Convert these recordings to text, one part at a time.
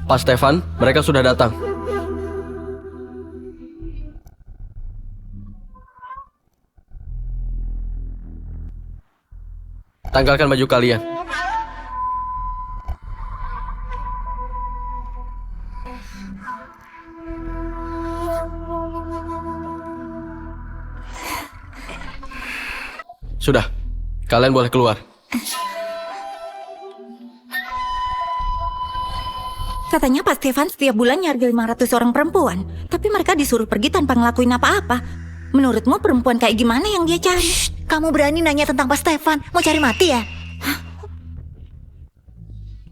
Pak Stefan, mereka sudah datang. Tanggalkan baju kalian. Sudah, kalian boleh keluar. Katanya Pak Stefan setiap bulan nyarga 500 orang perempuan, tapi mereka disuruh pergi tanpa ngelakuin apa-apa. Menurutmu perempuan kayak gimana yang dia cari? Shh, kamu berani nanya tentang Pak Stefan? Mau cari mati ya?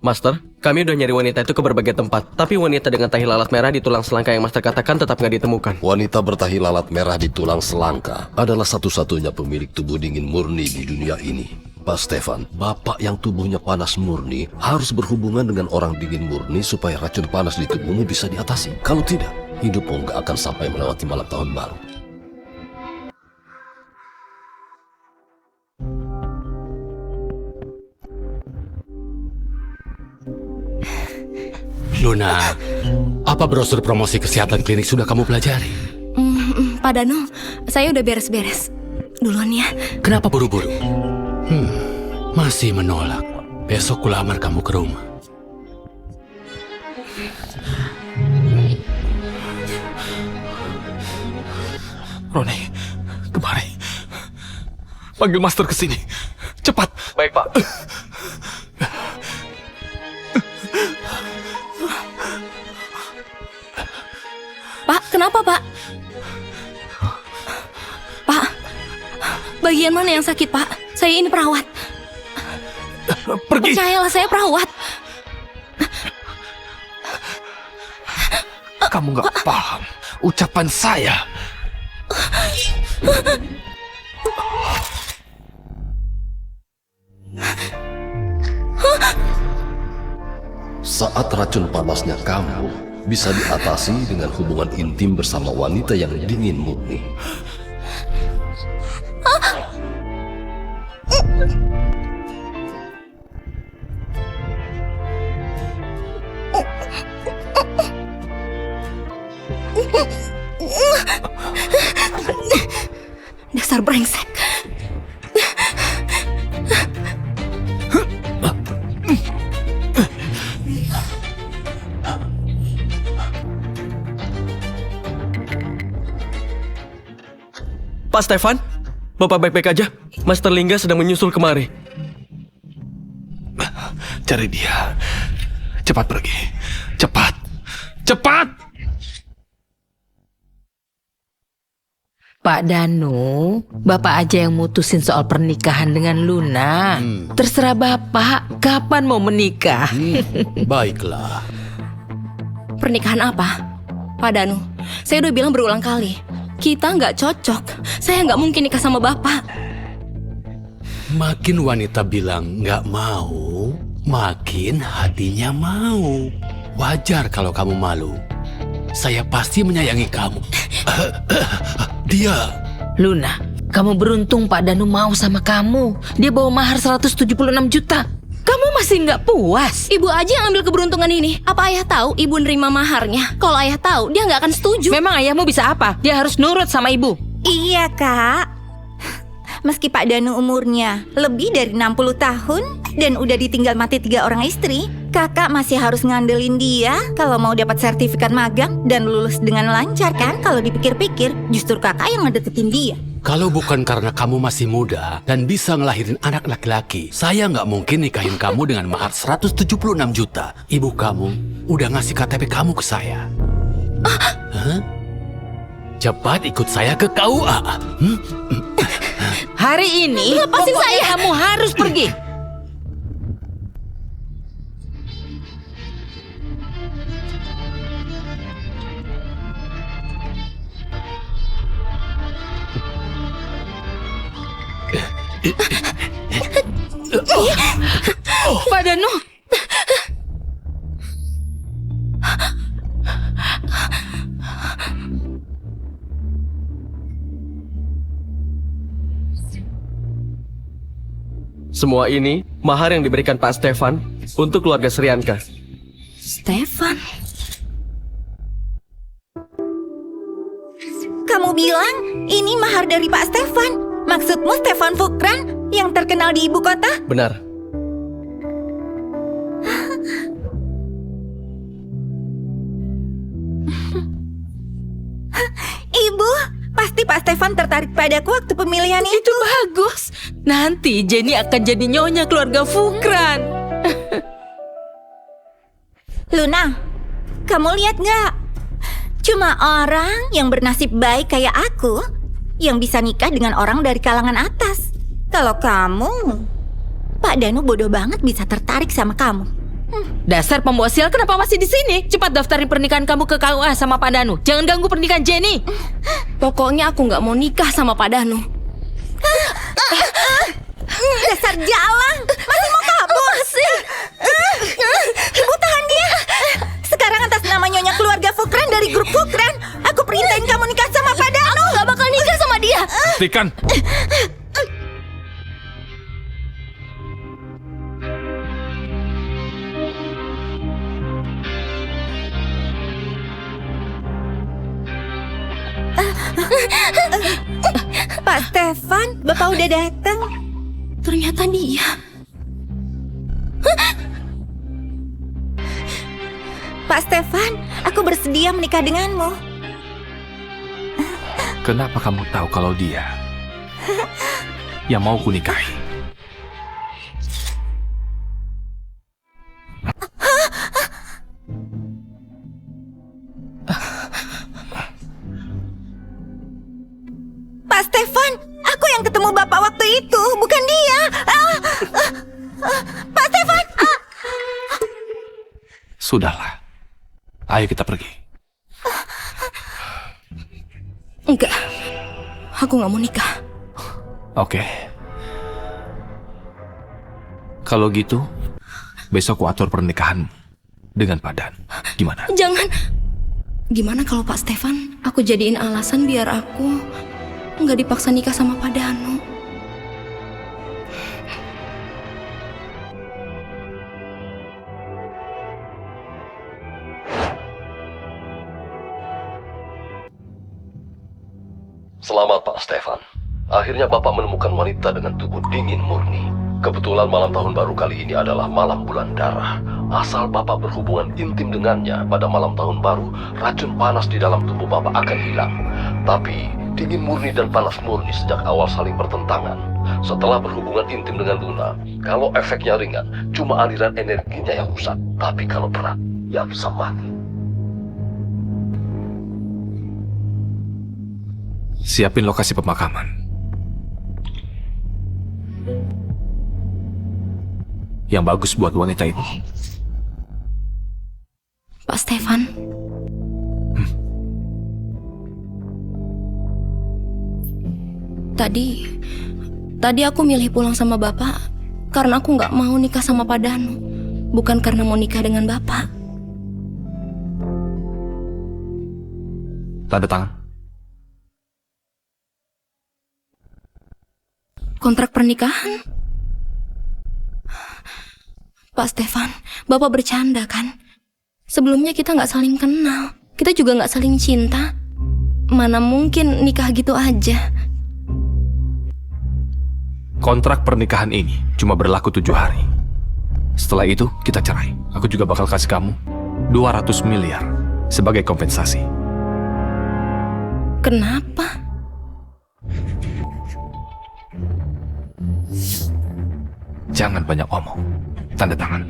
Master, kami udah nyari wanita itu ke berbagai tempat, tapi wanita dengan tahi lalat merah di tulang selangka yang Master katakan tetap nggak ditemukan. Wanita bertahi lalat merah di tulang selangka adalah satu-satunya pemilik tubuh dingin murni di dunia ini. Pak Stefan, bapak yang tubuhnya panas murni harus berhubungan dengan orang dingin murni supaya racun panas di tubuhmu bisa diatasi. Kalau tidak, hidupmu nggak akan sampai melewati malam tahun baru. Luna, apa brosur promosi kesehatan klinik sudah kamu pelajari? Pak Danu, saya udah beres-beres. Duluan ya. Kenapa buru-buru? Masih menolak. Besok kulamar kamu ke rumah. Roni, kemari. Panggil Master ke sini. Cepat. Baik, Pak. Pak, kenapa Pak? Pak, bagian mana yang sakit Pak? Saya ini perawat. Pergi. Percayalah, saya perawat. Kamu nggak paham ucapan saya. Saat racun panasnya kambuh, bisa diatasi dengan hubungan intim bersama wanita yang dingin murni. Dasar brengsek. Pak Stefan, Bapak baik-baik aja? Master Lingga sedang menyusul kemari. Cari dia. Cepat pergi. Cepat. Cepat. Pak Danu, Bapak aja yang mutusin soal pernikahan dengan Luna. Terserah Bapak, kapan mau menikah? Baiklah. Pernikahan apa? Pak Danu, saya udah bilang berulang kali. Kita nggak cocok. Saya nggak mungkin nikah sama Bapak. Makin wanita bilang nggak mau, makin hatinya mau. Wajar kalau kamu malu. Saya pasti menyayangi kamu. Dia. Luna, kamu beruntung Pak Danu mau sama kamu. Dia bawa mahar 176 juta. Kamu masih nggak puas? Ibu aja yang ambil keberuntungan ini. Apa ayah tahu ibu nerima maharnya? Kalau ayah tahu, dia nggak akan setuju. Memang ayahmu bisa apa? Dia harus nurut sama ibu. Iya, Kak. Meski Pak Danu umurnya lebih dari 60 tahun dan udah ditinggal mati 3 orang istri, kakak masih harus ngandelin dia kalau mau dapat sertifikat magang dan lulus dengan lancar kan? Kalau dipikir-pikir, justru kakak yang ngedeketin dia. Kalau bukan karena kamu masih muda dan bisa ngelahirin anak laki-laki, saya nggak mungkin nikahin kamu dengan mahar 176 juta. Ibu kamu udah ngasih KTP kamu ke saya. Hah? Cepat ikut saya ke KUA. Hari ini, Lepasin pokoknya saya. kamu harus pergi. Pak Danu. Semua ini mahar yang diberikan Pak Stefan untuk keluarga Srianka. Stefan. Kamu bilang ini mahar dari Pak Stefan. Maksudmu Stefan Fukran yang terkenal di ibu kota? Benar. Ibu, pasti Pak Stefan tertarik padaku waktu pemilihan itu. Itu bagus. Nanti Jenny akan jadi nyonya keluarga Fukran. Luna, kamu lihat nggak? Cuma orang yang bernasib baik kayak aku yang bisa nikah dengan orang dari kalangan atas. Kalau kamu, Pak Danu bodoh banget bisa tertarik sama kamu. Dasar pembawa sial, kenapa masih di sini? Cepat daftarin pernikahan kamu ke KUA sama Pak Danu. Jangan ganggu pernikahan Jenny. Pokoknya aku nggak mau nikah sama Pak Danu. Dasar jalang, masih mau kabur? Ibu tahan dia. Sekarang atas nama nyonya keluarga Fukran dari grup Fukran, aku perintahin kamu nikah sama Pak Danu. Aku nggak bakal nikah sama dia. Hentikan. Pak Stefan, Bapak udah datang. Ternyata dia. Pak Stefan, aku bersedia menikah denganmu. Kenapa kamu tahu kalau dia yang mau kunikahi? Pak Stefan, aku yang ketemu Bapak waktu itu, bukan dia. Pak Stefan. Sudahlah. Ayo kita pergi. Enggak. Aku nggak mau nikah. Oke. Kalau gitu, besok aku atur pernikahan dengan Pak Dan. Gimana? Jangan. Gimana kalau Pak Stefan aku jadiin alasan biar aku nggak dipaksa nikah sama Pak Danu? Selamat Pak Stefan. Akhirnya Bapak menemukan wanita dengan tubuh dingin murni. Kebetulan malam tahun baru kali ini adalah malam bulan darah. Asal Bapak berhubungan intim dengannya pada malam tahun baru, racun panas di dalam tubuh Bapak akan hilang. Tapi dingin murni dan panas murni sejak awal saling bertentangan. Setelah berhubungan intim dengan Luna, kalau efeknya ringan, cuma aliran energinya yang rusak. Tapi kalau berat, ya bisa mati. Siapin lokasi pemakaman. Yang bagus buat wanita itu. Pak Stefan. Tadi aku milih pulang sama Bapak karena aku nggak mau nikah sama Pak Danu, bukan karena mau nikah dengan Bapak. Tanda tangan. Kontrak pernikahan. Pak Stefan, Bapak bercanda kan? Sebelumnya kita nggak saling kenal. Kita juga nggak saling cinta. Mana mungkin nikah gitu aja. Kontrak pernikahan ini cuma berlaku 7 hari. Setelah itu kita cerai. Aku juga bakal kasih kamu 200 miliar sebagai kompensasi. Kenapa? Jangan banyak omong. Tanda tangan.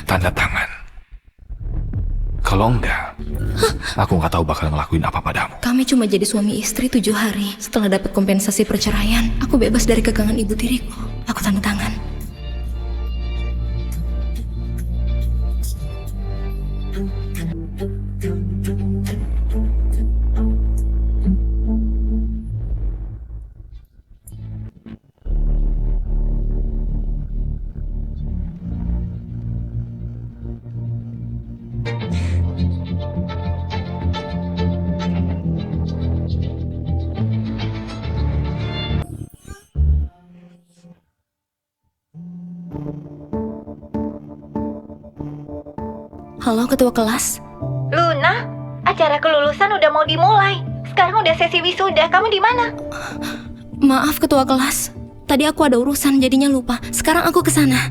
Tanda tangan. Kalau enggak, aku nggak tahu bakal ngelakuin apa padamu. Kami cuma jadi suami istri 7 hari. Setelah dapat kompensasi perceraian, aku bebas dari kekangan ibu tiriku. Aku tanda tangan. Halo ketua kelas. Luna, acara kelulusan udah mau dimulai. Sekarang udah sesi wisuda. Kamu di mana? Maaf ketua kelas. Tadi aku ada urusan jadinya lupa. Sekarang aku ke sana.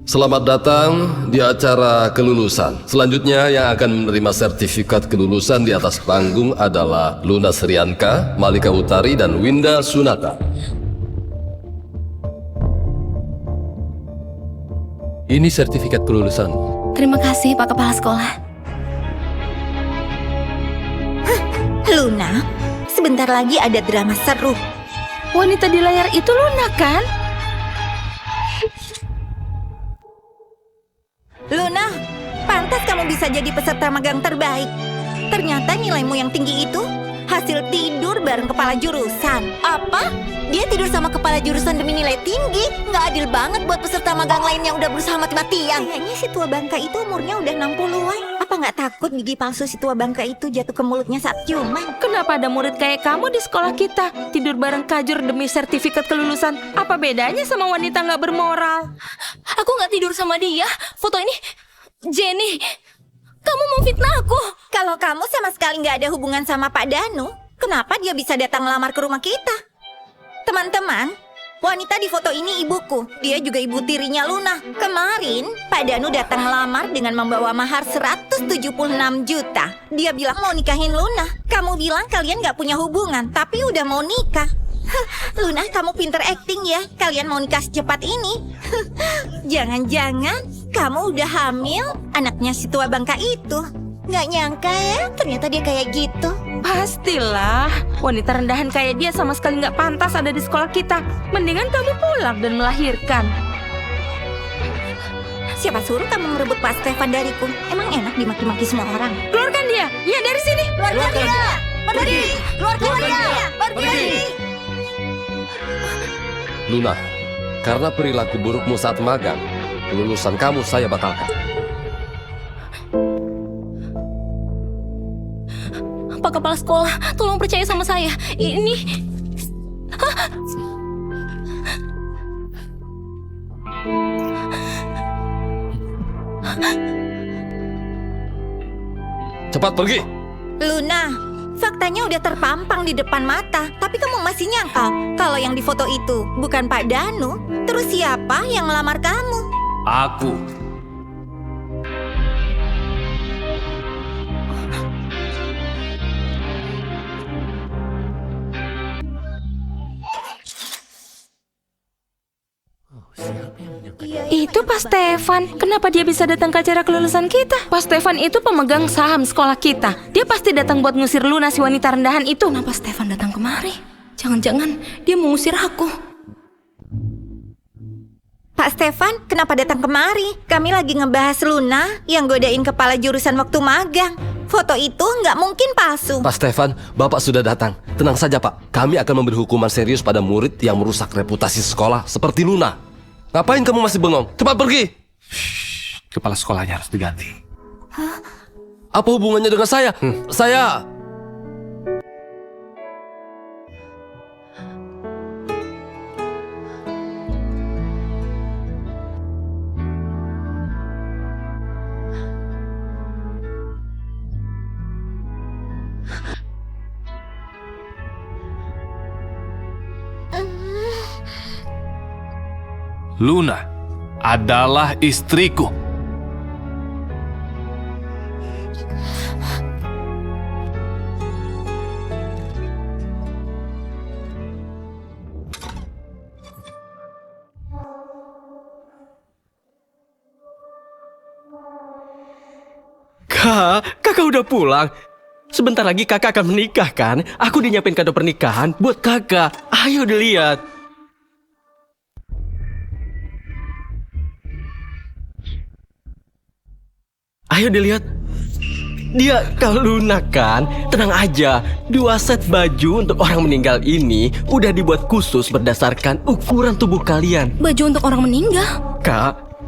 Selamat datang di acara kelulusan. Selanjutnya yang akan menerima sertifikat kelulusan di atas panggung adalah Luna Srianka, Malika Utari, dan Winda Sunata. Ini sertifikat kelulusan. Terima kasih Pak Kepala Sekolah. Luna, sebentar lagi ada drama seru. Wanita di layar itu Luna kan? Luna, pantas kamu bisa jadi peserta magang terbaik. Ternyata nilaimu yang tinggi itu hasil tidur bareng kepala jurusan. Apa? Dia tidur sama kepala jurusan demi nilai tinggi? Nggak adil banget buat peserta magang lain yang udah berusaha mati-matian. Kayaknya si tua bangka itu umurnya udah 60-an. Apa nggak takut gigi palsu si tua bangka itu jatuh ke mulutnya saat ciuman? Kenapa ada murid kayak kamu di sekolah kita? Tidur bareng kajur demi sertifikat kelulusan. Apa bedanya sama wanita nggak bermoral? Aku nggak tidur sama dia. Foto ini Jenny. Kamu mau fitnah aku? Kalau kamu sama sekali nggak ada hubungan sama Pak Danu, kenapa dia bisa datang melamar ke rumah kita? Teman-teman, wanita di foto ini ibuku. Dia juga ibu tirinya Luna. Kemarin, Pak Danu datang melamar dengan membawa mahar 176 juta. Dia bilang mau nikahin Luna. Kamu bilang kalian nggak punya hubungan, tapi udah mau nikah. Luna, kamu pinter acting ya. Kalian mau nikah secepat ini. Jangan-jangan kamu udah hamil anaknya si tua bangka itu. Nggak nyangka ya, ternyata dia kayak gitu. Pastilah, wanita rendahan kayak dia sama sekali nggak pantas ada di sekolah kita. Mendingan kamu pulang dan melahirkan. Siapa suruh kamu merebut Pak Stefan dariku? Emang enak dimaki-maki semua orang? Keluarkan dia, ya dari sini. Keluarkan dia! Pergi! Keluarkan dia! Pergi! Luna, karena perilaku burukmu saat magang, kelulusan kamu saya batalkan. Pak Kepala Sekolah, tolong percaya sama saya. Ini... Cepat pergi! Luna, faktanya udah terpampang di depan mata, tapi kamu masih nyangkal kalau yang di foto itu bukan Pak Danu. Terus siapa yang melamar kamu? Aku. Itu Pak Stefan. Kenapa dia bisa datang ke acara kelulusan kita? Pak Stefan itu pemegang saham sekolah kita. Dia pasti datang buat ngusir Luna si wanita rendahan itu. Kenapa Stefan datang kemari? Jangan-jangan dia mengusir aku. Pak Stefan, kenapa datang kemari? Kami lagi ngebahas Luna yang godain kepala jurusan waktu magang. Foto itu nggak mungkin palsu. Pak Stefan, Bapak sudah datang. Tenang saja Pak, kami akan memberi hukuman serius pada murid yang merusak reputasi sekolah seperti Luna. Ngapain kamu masih bengong? Cepat pergi! Kepala sekolahnya harus diganti. Apa hubungannya dengan saya? Saya... Luna adalah istriku. Kakak udah pulang. Sebentar lagi kakak akan menikah kan? Aku dinyiapin kado pernikahan buat kakak. Ayo dilihat. Ayo dilihat. Dia Kak Luna kan? Tenang aja. 2 set baju untuk orang meninggal ini udah dibuat khusus berdasarkan ukuran tubuh kalian. Baju untuk orang meninggal?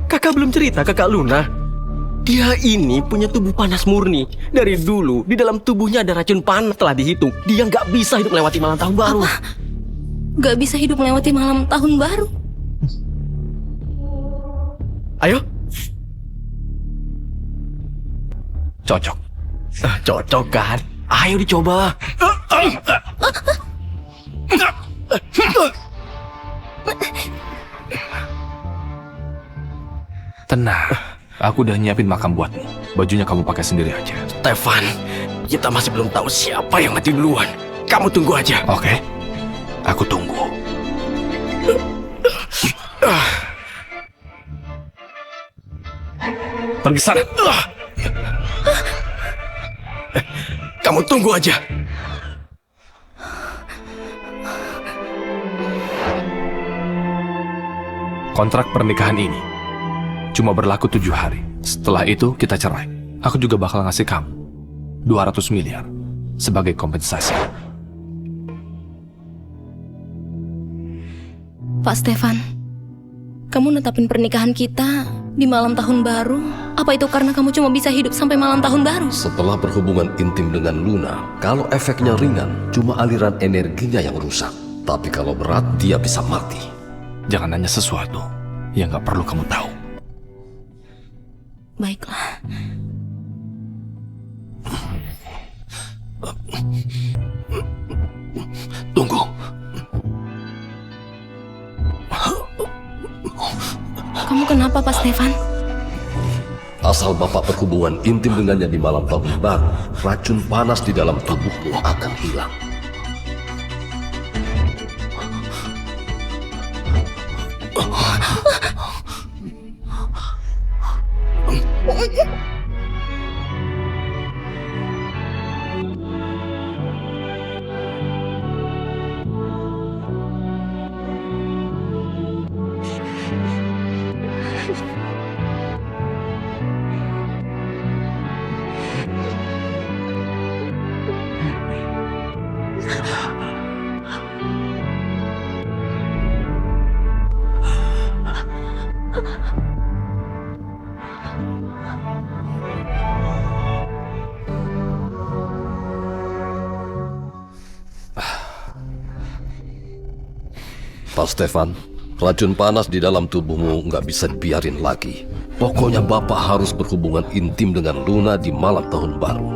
Kakak belum cerita ke Kak Luna. Dia ini punya tubuh panas murni. Dari dulu di dalam tubuhnya ada racun panas telah dihitung. Dia nggak bisa hidup melewati malam tahun baru. Apa? Gak bisa hidup melewati malam tahun baru? Ayo. Cocok. Cocok kan? Ayo dicoba. Tenang. Aku udah nyiapin makam buatmu. Bajunya kamu pakai sendiri aja. Stefan, kita masih belum tahu siapa yang mati duluan. Kamu tunggu aja. Oke? Aku tunggu. Pergi sana. Kamu tunggu aja. Kontrak pernikahan ini cuma berlaku 7 hari. Setelah itu kita cerai. Aku juga bakal ngasih kamu 200 miliar sebagai kompensasi. Pak Stefan, kamu netapin pernikahan kita di malam tahun baru. Apa itu karena kamu cuma bisa hidup sampai malam tahun baru? Setelah berhubungan intim dengan Luna, kalau efeknya ringan, cuma aliran energinya yang rusak. Tapi kalau berat, dia bisa mati. Jangan nanya sesuatu yang gak perlu kamu tahu. Baiklah. Tunggu. Kamu kenapa, Pak Stefan? Asal Bapak berhubungan intim dengannya di malam tahun baru, racun panas di dalam tubuhmu akan hilang. Pak Stefan, racun panas di dalam tubuhmu nggak bisa dibiarin lagi. Pokoknya Bapak harus berhubungan intim dengan Luna di malam tahun baru.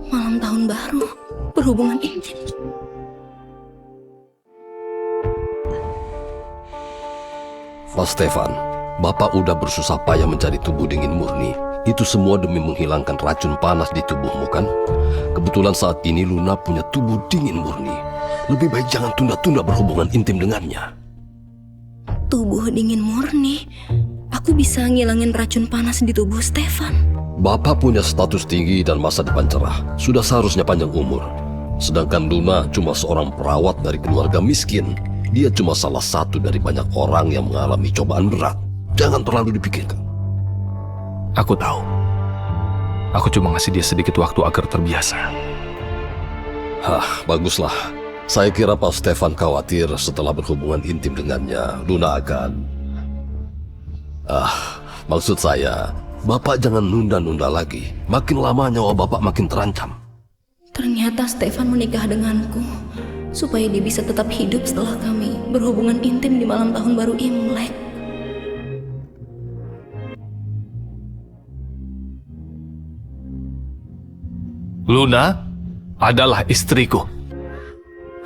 Malam tahun baru, berhubungan intim. Pak Stefan, Bapak udah bersusah payah mencari tubuh dingin murni. Itu semua demi menghilangkan racun panas di tubuhmu kan? Kebetulan saat ini Luna punya tubuh dingin murni. Lebih baik jangan tunda-tunda berhubungan intim dengannya. Tubuh dingin murni. Aku bisa ngilangin racun panas di tubuh Stefan. Bapak punya status tinggi dan masa depan cerah. Sudah seharusnya panjang umur. Sedangkan Luna cuma seorang perawat dari keluarga miskin. Dia cuma salah satu dari banyak orang yang mengalami cobaan berat. Jangan terlalu dipikirkan. Aku tahu. Aku cuma ngasih dia sedikit waktu agar terbiasa. Baguslah. Saya kira Pak Stefan khawatir setelah berhubungan intim dengannya, Luna akan... maksud saya, Bapak jangan nunda-nunda lagi. Makin lama nyawa Bapak makin terancam. Ternyata Stefan menikah denganku supaya dia bisa tetap hidup setelah kami berhubungan intim di malam tahun baru Imlek. Luna adalah istriku.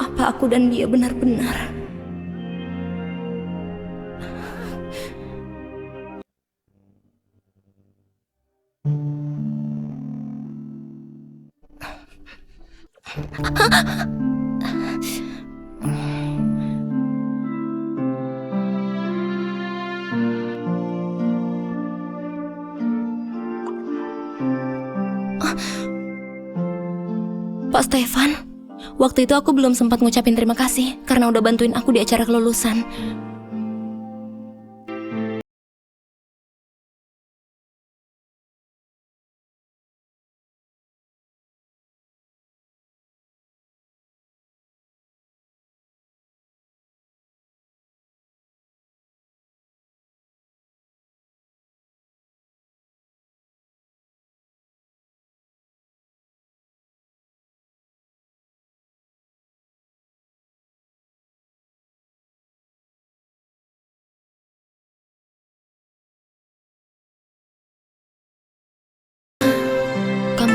Apa aku dan dia benar-benar? Pak Stefan, waktu itu aku belum sempat ngucapin terima kasih karena udah bantuin aku di acara kelulusan.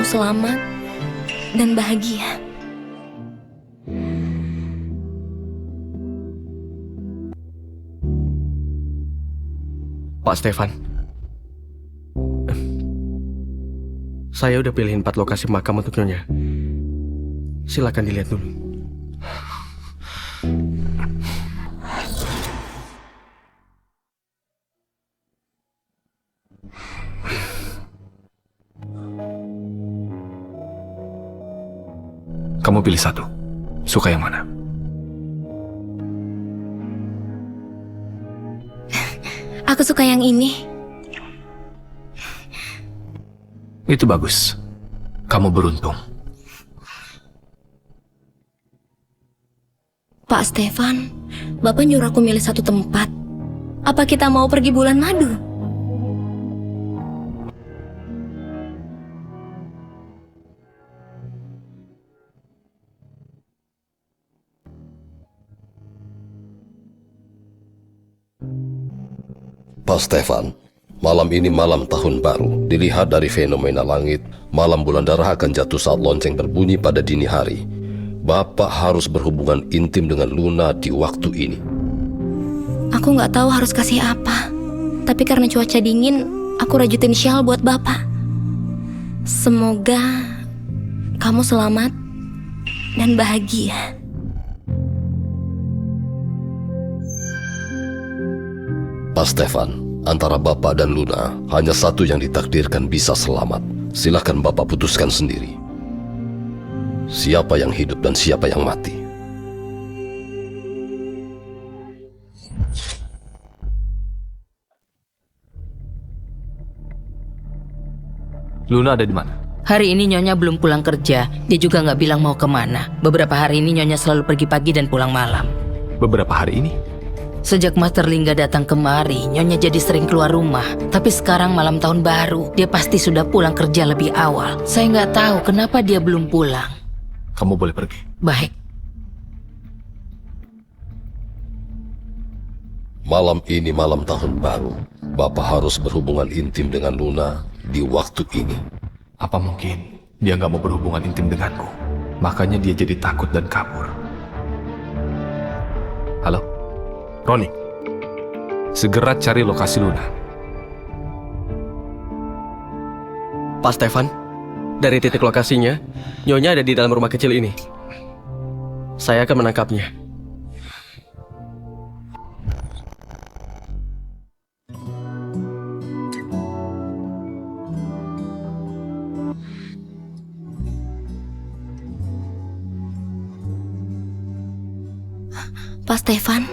selamat dan bahagia. Pak Stefan, saya udah pilihin 4 lokasi makam untuk Nyonya. Silakan dilihat dulu. Kamu pilih satu. Suka yang mana? Aku suka yang ini. Itu bagus. Kamu beruntung. Pak Stefan, Bapak nyuruh aku milih satu tempat. Apa kita mau pergi bulan madu? Pak Stefan, malam ini malam tahun baru. Dilihat dari fenomena langit, malam bulan darah akan jatuh saat lonceng berbunyi pada dini hari. Bapak harus berhubungan intim dengan Luna di waktu ini. Aku nggak tahu harus kasih apa. Tapi karena cuaca dingin, aku rajutin shawl buat Bapak. Semoga kamu selamat dan bahagia. Pak Stefan, antara Bapak dan Luna, hanya satu yang ditakdirkan bisa selamat. Silakan Bapak putuskan sendiri. Siapa yang hidup dan siapa yang mati? Luna ada di mana? Hari ini Nyonya belum pulang kerja. Dia juga nggak bilang mau kemana. Beberapa hari ini Nyonya selalu pergi pagi dan pulang malam. Beberapa hari ini? Sejak Master Lingga datang kemari, Nyonya jadi sering keluar rumah. Tapi sekarang malam tahun baru, dia pasti sudah pulang kerja lebih awal. Saya nggak tahu kenapa dia belum pulang. Kamu boleh pergi. Baik. Malam ini malam tahun baru. Bapak harus berhubungan intim dengan Luna di waktu ini. Apa mungkin dia nggak mau berhubungan intim denganku? Makanya dia jadi takut dan kabur. Halo? Roni, segera cari lokasi Luna. Pak Stefan, dari titik lokasinya, Nyonya ada di dalam rumah kecil ini. Saya akan menangkapnya. Pak Stefan,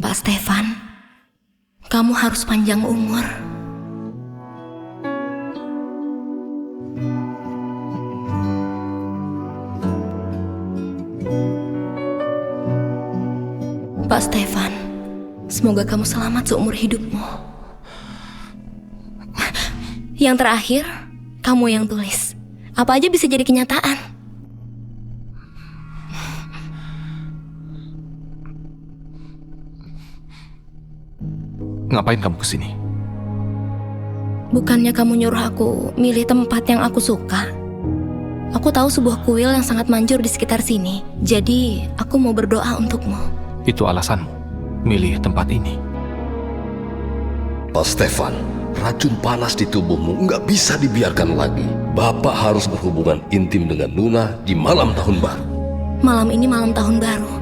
Pak Stefan, kamu harus panjang umur. Pak Stefan, semoga kamu selamat seumur hidupmu. Yang terakhir, kamu yang tulis. Apa aja bisa jadi kenyataan. Ngapain kamu kesini? Bukannya kamu nyuruh aku milih tempat yang aku suka. Aku tahu sebuah kuil yang sangat manjur di sekitar sini. Jadi, aku mau berdoa untukmu. Itu alasanmu milih tempat ini. Pak Stefan, racun panas di tubuhmu nggak bisa dibiarkan lagi. Bapak harus berhubungan intim dengan Luna di malam tahun baru. Malam ini malam tahun baru.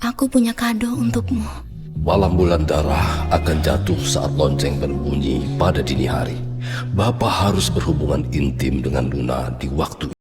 Aku punya kado untukmu. Malam bulan darah akan jatuh saat lonceng berbunyi pada dini hari. Bapak harus berhubungan intim dengan Luna di waktu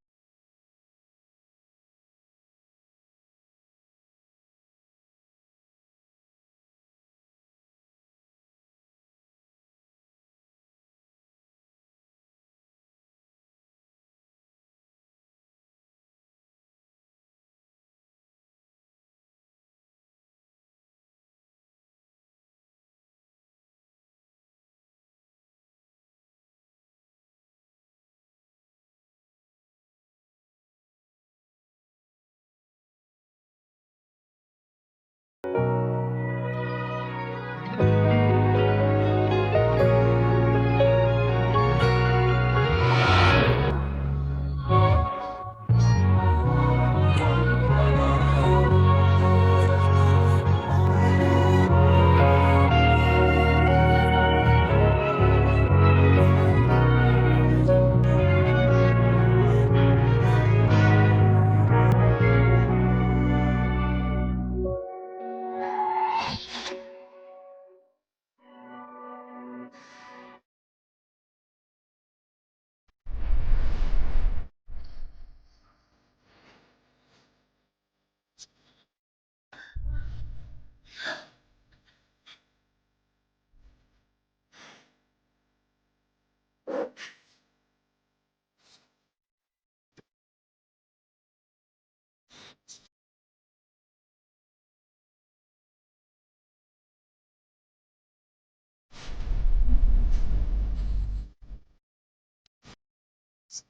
Pak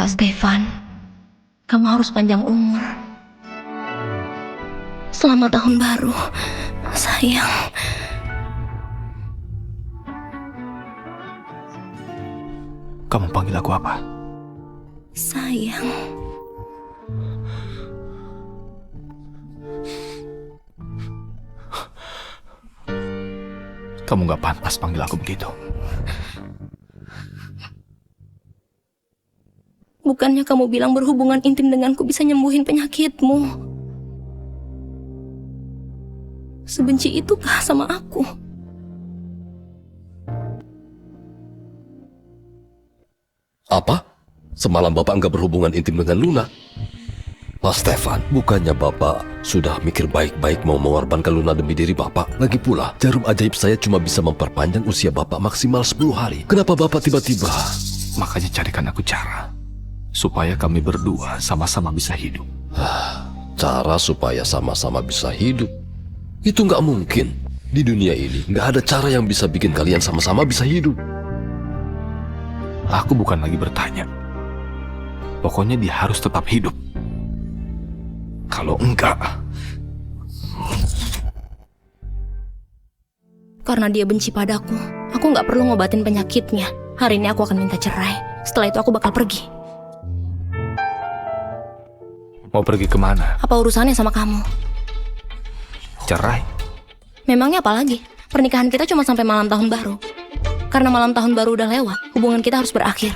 Stefan, kamu harus panjang umur. Selamat tahun baru, sayang. Kamu panggil aku apa? Sayang. Kamu gak pantas panggil aku begitu. Bukannya kamu bilang berhubungan intim denganku bisa nyembuhin penyakitmu? Sebenci itukah sama aku? Apa? Semalam Bapak nggak berhubungan intim dengan Luna? Pak Stefan, bukannya Bapak sudah mikir baik-baik mau mengorbankan Luna demi diri Bapak? Lagi pula, jarum ajaib saya cuma bisa memperpanjang usia Bapak maksimal 10 hari. Kenapa Bapak tiba-tiba... Makanya carikan aku cara supaya kami berdua sama-sama bisa hidup. Cara supaya sama-sama bisa hidup? Itu nggak mungkin. Di dunia ini nggak ada cara yang bisa bikin kalian sama-sama bisa hidup. Aku bukan lagi bertanya. Pokoknya dia harus tetap hidup. Kalau enggak... Karena dia benci padaku, aku nggak perlu ngobatin penyakitnya. Hari ini aku akan minta cerai. Setelah itu aku bakal pergi. Mau pergi kemana? Apa urusannya sama kamu? Cerai? Memangnya apa lagi? Pernikahan kita cuma sampai malam tahun baru. Karena malam tahun baru udah lewat, hubungan kita harus berakhir.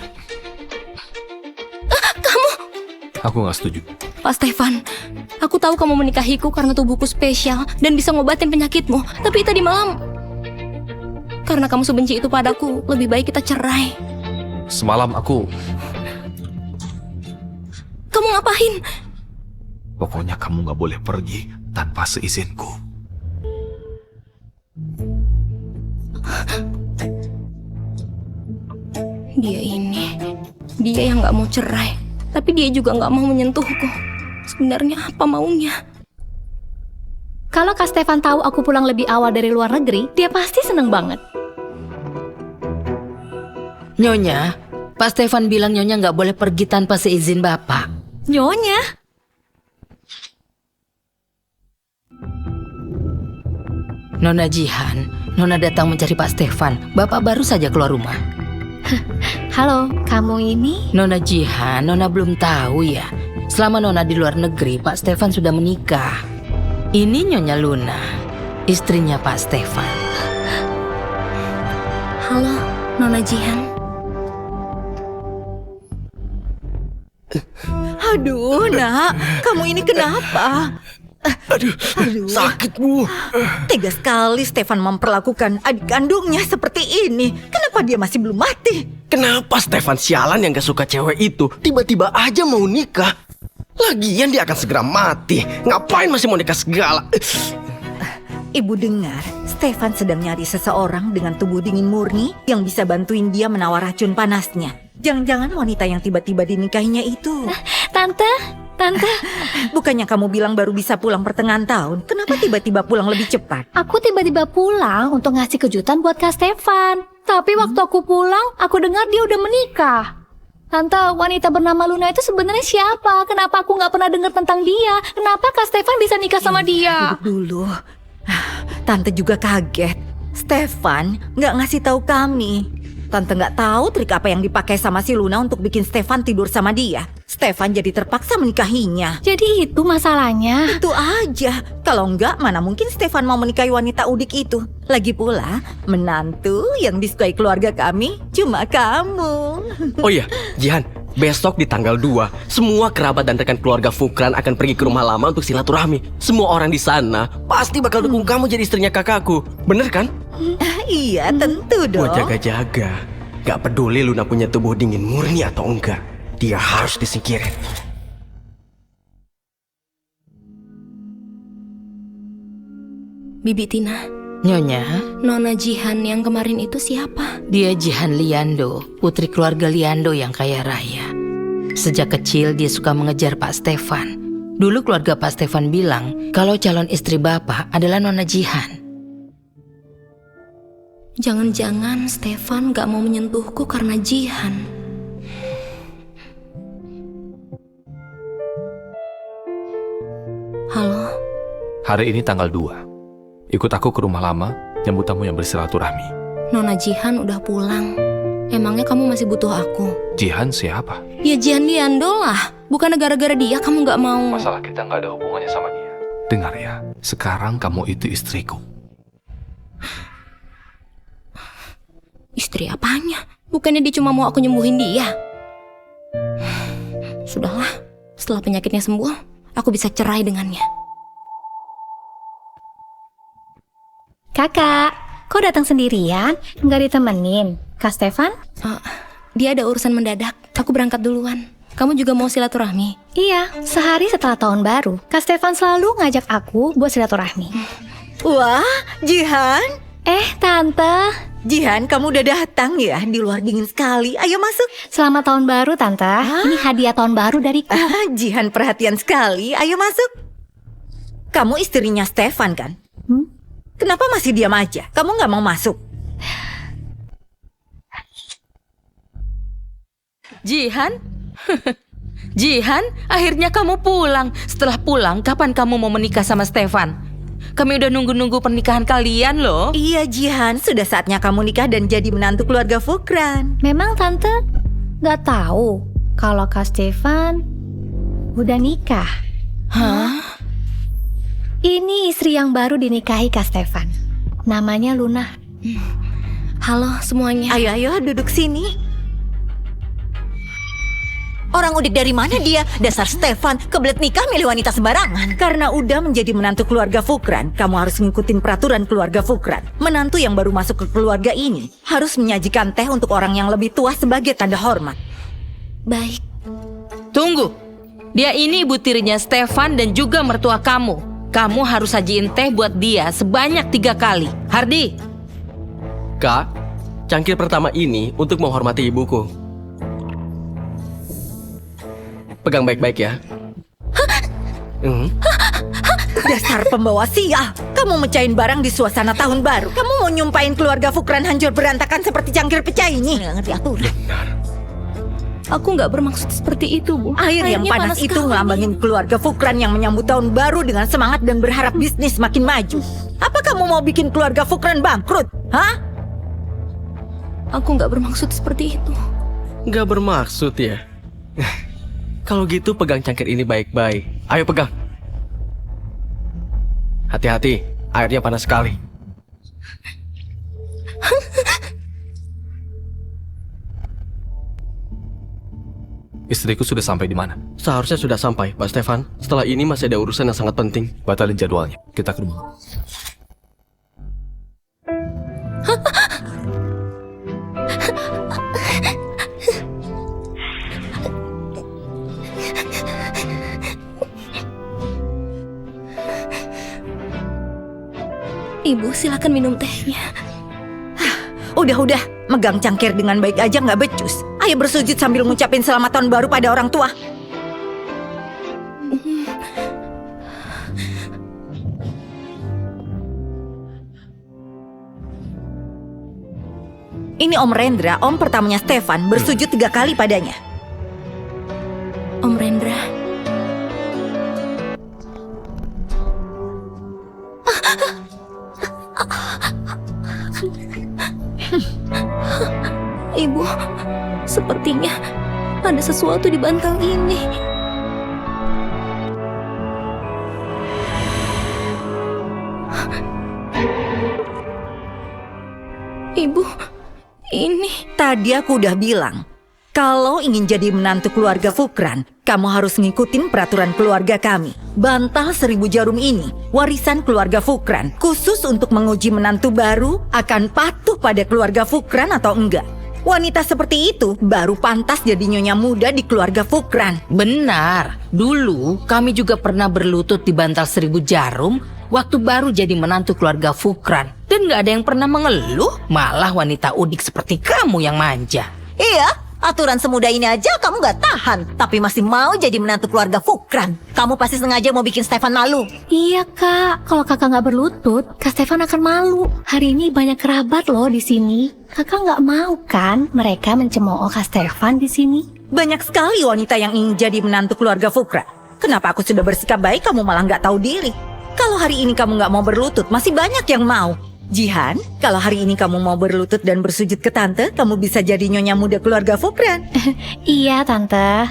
Kamu! Aku gak setuju. Pak Stefan, aku tahu kamu menikahiku karena tubuhku spesial dan bisa ngobatin penyakitmu. Tapi tadi malam, karena kamu sebenci itu padaku, lebih baik kita cerai. Semalam aku... Kamu ngapain? Pokoknya kamu gak boleh pergi tanpa seizinku. Dia yang gak mau cerai, tapi dia juga gak mau menyentuhku. Sebenarnya apa maunya? Kalau Kak Stefan tahu aku pulang lebih awal dari luar negeri, dia pasti seneng banget. Nyonya, Pak Stefan bilang Nyonya nggak boleh pergi tanpa seizin Bapak. Nyonya? Nona Jihan, Nona datang mencari Pak Stefan. Bapak baru saja keluar rumah. Halo, kamu ini? Nona Jihan, Nona belum tahu ya. Selama Nona di luar negeri, Pak Stefan sudah menikah. Ini Nyonya Luna, istrinya Pak Stefan. Halo, Nona Jihan. Aduh, nak, kamu ini kenapa? Aduh, sakit Bu. Tega sekali Stefan memperlakukan adik kandungnya seperti ini. Kenapa dia masih belum mati? Kenapa Stefan sialan yang gak suka cewek itu tiba-tiba aja mau nikah? Lagian dia akan segera mati. Ngapain masih mau nikah segala? Ibu dengar, Stefan sedang nyari seseorang dengan tubuh dingin murni yang bisa bantuin dia menawar racun panasnya. Jangan-jangan wanita yang tiba-tiba dinikahinya itu. Tante. Bukannya kamu bilang baru bisa pulang pertengahan tahun? Kenapa tiba-tiba pulang lebih cepat? Aku tiba-tiba pulang untuk ngasih kejutan buat Kak Stefan. Tapi waktu aku pulang, aku dengar dia udah menikah. Tante, wanita bernama Luna itu sebenarnya siapa? Kenapa aku nggak pernah dengar tentang dia? Kenapa Kak Stefan bisa nikah sama dia? Duduk dulu. Tante juga kaget. Stefan nggak ngasih tahu kami. Tante nggak tahu trik apa yang dipakai sama si Luna untuk bikin Stefan tidur sama dia. Stefan jadi terpaksa menikahinya. Jadi itu masalahnya. Itu aja. Kalau enggak, mana mungkin Stefan mau menikahi wanita udik itu. Lagi pula, menantu yang disukai keluarga kami cuma kamu. Oh iya, Jihan, besok di tanggal 2, semua kerabat dan rekan keluarga Fukran akan pergi ke rumah lama untuk silaturahmi. Semua orang di sana pasti bakal dukung kamu jadi istrinya kakakku. Bener kan? Iya, tentu dong. Buat jaga-jaga. Gak peduli Luna punya tubuh dingin murni atau enggak, dia harus disingkirin. Bibi Tina, Nyonya, Nona Jihan yang kemarin itu siapa? dia Jihan Liando, putri keluarga Liando yang kaya raya. Sejak kecil dia suka mengejar Pak Stefan. Dulu keluarga Pak Stefan bilang kalau calon istri Bapak adalah Nona Jihan. Jangan-jangan Stefan gak mau menyentuhku karena Jihan. Halo? Hari ini tanggal 2. Ikut aku ke rumah lama, nyambut tamu yang bersilaturahmi. Nona Jihan udah pulang. Emangnya kamu masih butuh aku? Jihan siapa? Ya Jihan Diandol lah. Bukan gara-gara dia kamu gak mau. Masalah kita nggak ada hubungannya sama dia. Dengar ya, sekarang kamu itu istriku. Istri apanya? Bukannya dia cuma mau aku nyembuhin dia? Sudahlah, setelah penyakitnya sembuh, aku bisa cerai dengannya. Kakak, kok datang sendirian? Nggak ditemenin? Kak Stefan? Dia ada urusan mendadak. Aku berangkat duluan. Kamu juga mau silaturahmi? Iya, sehari setelah tahun baru, Kak Stefan selalu ngajak aku buat silaturahmi. Wah, Jihan. Tante. Jihan, kamu udah datang ya? Di luar dingin sekali. Ayo masuk. Selamat tahun baru, Tante. Ini hadiah tahun baru dariku. Jihan perhatian sekali. Ayo masuk. Kamu istrinya Stefan kan? Kenapa masih diam aja? Kamu nggak mau masuk? Jihan? Jihan, akhirnya kamu pulang. Setelah pulang, kapan kamu mau menikah sama Stefan? Kami udah nunggu-nunggu pernikahan kalian loh. Iya Jihan, sudah saatnya kamu nikah dan jadi menantu keluarga Fukran. Memang Tante nggak tahu kalau Kak Stefan udah nikah. Hah? Ini istri yang baru dinikahi Kak Stefan. Namanya Luna. Halo semuanya. Ayo duduk sini. Orang udik dari mana dia? Dasar Stefan, kebelet nikah milih wanita sembarangan. Karena udah menjadi menantu keluarga Fukran, kamu harus ngikutin peraturan keluarga Fukran. Menantu yang baru masuk ke keluarga ini harus menyajikan teh untuk orang yang lebih tua sebagai tanda hormat. Baik. Tunggu. Dia ini ibu tirinya Stefan dan juga mertua kamu. Kamu harus sajiin teh buat dia sebanyak 3 kali. Hardi. Kak, cangkir pertama ini untuk menghormati ibuku. Pegang baik-baik ya. Dasar pembawa sial. Kamu mecahin barang di suasana tahun baru. Kamu mau nyumpain keluarga Fukran hancur berantakan seperti cangkir pecah ini. Nggak ngerti aturan. Aku nggak bermaksud seperti itu, Bu. Air yang Airnya panas itu sekali. ngelambangin keluarga Fukran yang menyambut tahun baru dengan semangat dan berharap bisnis makin maju. Apa kamu mau bikin keluarga Fukran bangkrut? Hah? Aku nggak bermaksud seperti itu. Nggak bermaksud ya. Kalau gitu pegang cangkir ini baik-baik. Ayo pegang. Hati-hati, airnya panas sekali. Istriku sudah sampai di mana? Seharusnya sudah sampai, Pak Stefan. Setelah ini masih ada urusan yang sangat penting. Batalin jadwalnya. Kita ke rumah. Ibu, silakan minum tehnya. Udah, megang cangkir dengan baik aja nggak becus. Ayo bersujud sambil ngucapin selamat tahun baru pada orang tua. Ini Om Rendra, om pertamanya Stefan, bersujud 3 kali padanya. Om Rendra. Ibu, sepertinya ada sesuatu di bantal ini. Ibu, ini... Tadi aku udah bilang, kalau ingin jadi menantu keluarga Fukran, kamu harus ngikutin peraturan keluarga kami. Bantal 1000 jarum ini, warisan keluarga Fukran, khusus untuk menguji menantu baru akan patuh pada keluarga Fukran atau enggak. Wanita seperti itu baru pantas jadi nyonya muda di keluarga Fukran. Benar. Dulu kami juga pernah berlutut di bantal 1000 jarum waktu baru jadi menantu keluarga Fukran. Dan gak ada yang pernah mengeluh. Malah wanita udik seperti kamu yang manja. Iya, Aturan semudah ini aja kamu gak tahan, tapi masih mau jadi menantu keluarga Fukran. Kamu pasti sengaja mau bikin Stefan malu. Iya kak, kalau kakak nggak berlutut, Kak Stefan akan malu. Hari ini banyak kerabat loh di sini. Kakak nggak mau kan mereka mencemooh Kak Stefan di sini? Banyak sekali wanita yang ingin jadi menantu keluarga Fukran. Kenapa aku sudah bersikap baik, kamu malah nggak tahu diri? Kalau hari ini kamu nggak mau berlutut, masih banyak yang mau. Jihan, kalau hari ini kamu mau berlutut dan bersujud ke tante, kamu bisa jadi nyonya muda keluarga Fukran. Iya tante.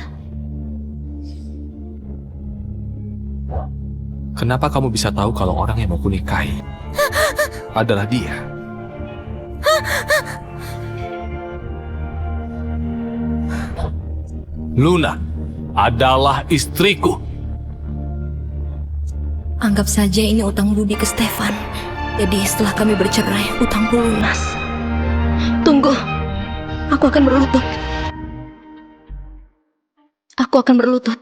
Kenapa kamu bisa tahu kalau orang yang mau kunikahi adalah dia? Luna adalah istriku. Anggap saja ini utang budi ke Stefan. Jadi setelah kami bercerai, utangku lunas. Tunggu, aku akan berlutut. Aku akan berlutut.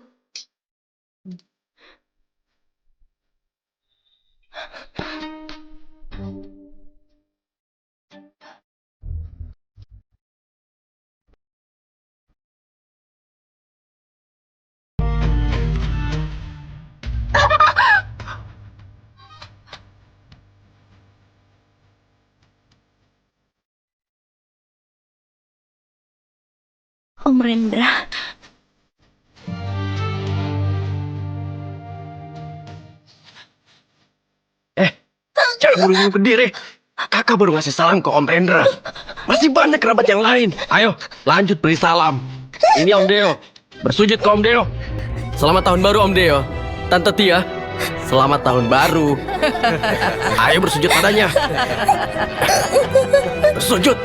Om Rendra. Jangan buru-buru berdiri. Kakak baru ngasih salam ke Om Rendra. Masih banyak kerabat yang lain. Ayo, lanjut beri salam. Ini Om Deo. Bersujud ke Om Deo. Selamat tahun baru Om Deo. Tante Tia, selamat tahun baru. Ayo bersujud padanya. Bersujud.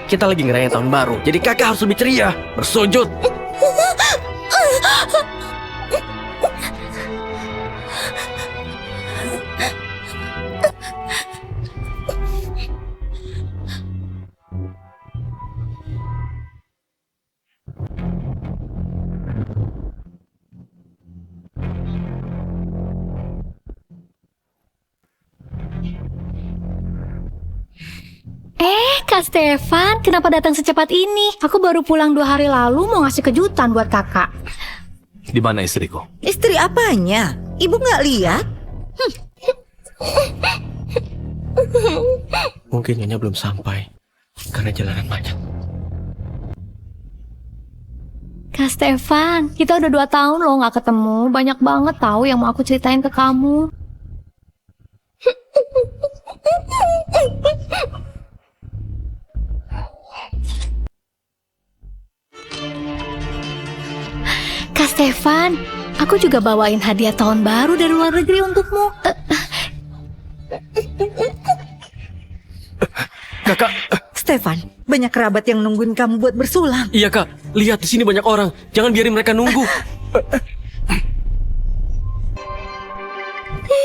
Kita lagi ngerayain tahun baru, jadi kakak harus lebih ceria. Bersujud. Kak Stefan, kenapa datang secepat ini? Aku baru pulang 2 hari lalu mau ngasih kejutan buat kakak. Di mana istriku? Istri apanya? Ibu nggak lihat? Mungkin Nyonya belum sampai karena jalanan macet. Kak Stefan, kita udah 2 tahun loh nggak ketemu. Banyak banget tahu yang mau aku ceritain ke kamu. Kak Stefan, aku juga bawain hadiah tahun baru dari luar negeri untukmu. Kakak, Stefan, banyak kerabat yang nungguin kamu buat bersulam. iya kak. Lihat di sini banyak orang. Jangan biarin mereka nunggu.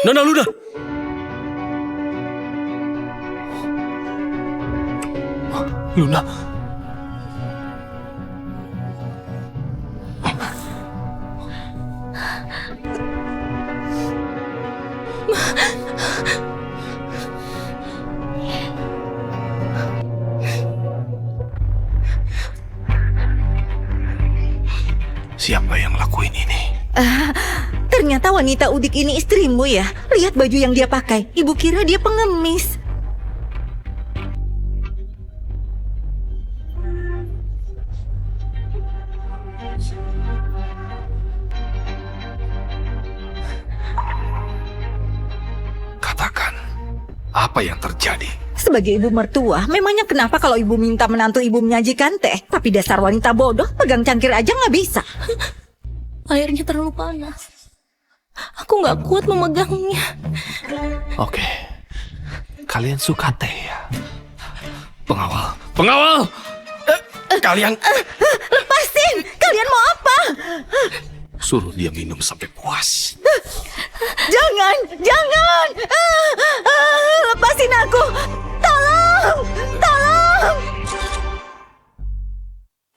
Nona Luna. Luna. Siapa yang lakuin ini? Ternyata wanita udik ini istrimu ya. Lihat baju yang dia pakai. Ibu kira dia pengemis. Katakan, apa yang terjadi? Sebagai ibu mertua, memangnya kenapa kalau ibu minta menantu ibu menyajikan teh? Tapi dasar wanita bodoh, pegang cangkir aja nggak bisa. Airnya terlalu panas. Aku nggak kuat memegangnya. Oke, kalian suka teh ya? Pengawal, pengawal! Kalian Lepasin! Kalian mau apa? Suruh dia minum sampai puas. Jangan! Jangan! Lepasin aku! Tolong! Tolong!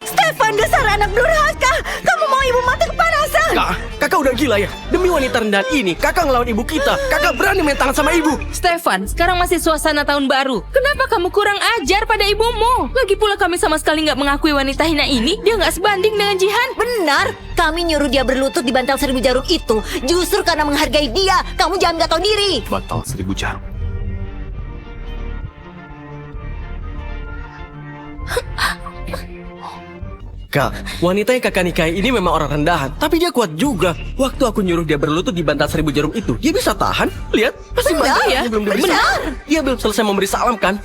Stefan, dasar anak durhaka! Kamu mau ibu mati kepanasan! Kakak udah gila ya? Demi wanita rendahan ini, kakak ngelawan ibu kita. Kakak berani main tangan sama ibu. Stefan, sekarang masih suasana tahun baru. Kenapa kamu kurang ajar pada ibumu? Lagi pula kami sama sekali nggak mengakui wanita hina ini. Dia nggak sebanding dengan Jihan. Benar, kami nyuruh dia berlutut di bantal 1000 jarum itu justru karena menghargai dia. Kamu jangan gak tahu diri. Bantal 1000 jarum. Kak, wanita yang kakak nikahi ini memang orang rendahan, tapi dia kuat juga. Waktu aku nyuruh dia berlutut di bantal 1000 jarum itu, dia bisa tahan. Lihat, masih Benar, banyak ya? yang belum diberi salam. Dia belum selesai memberi salam kan?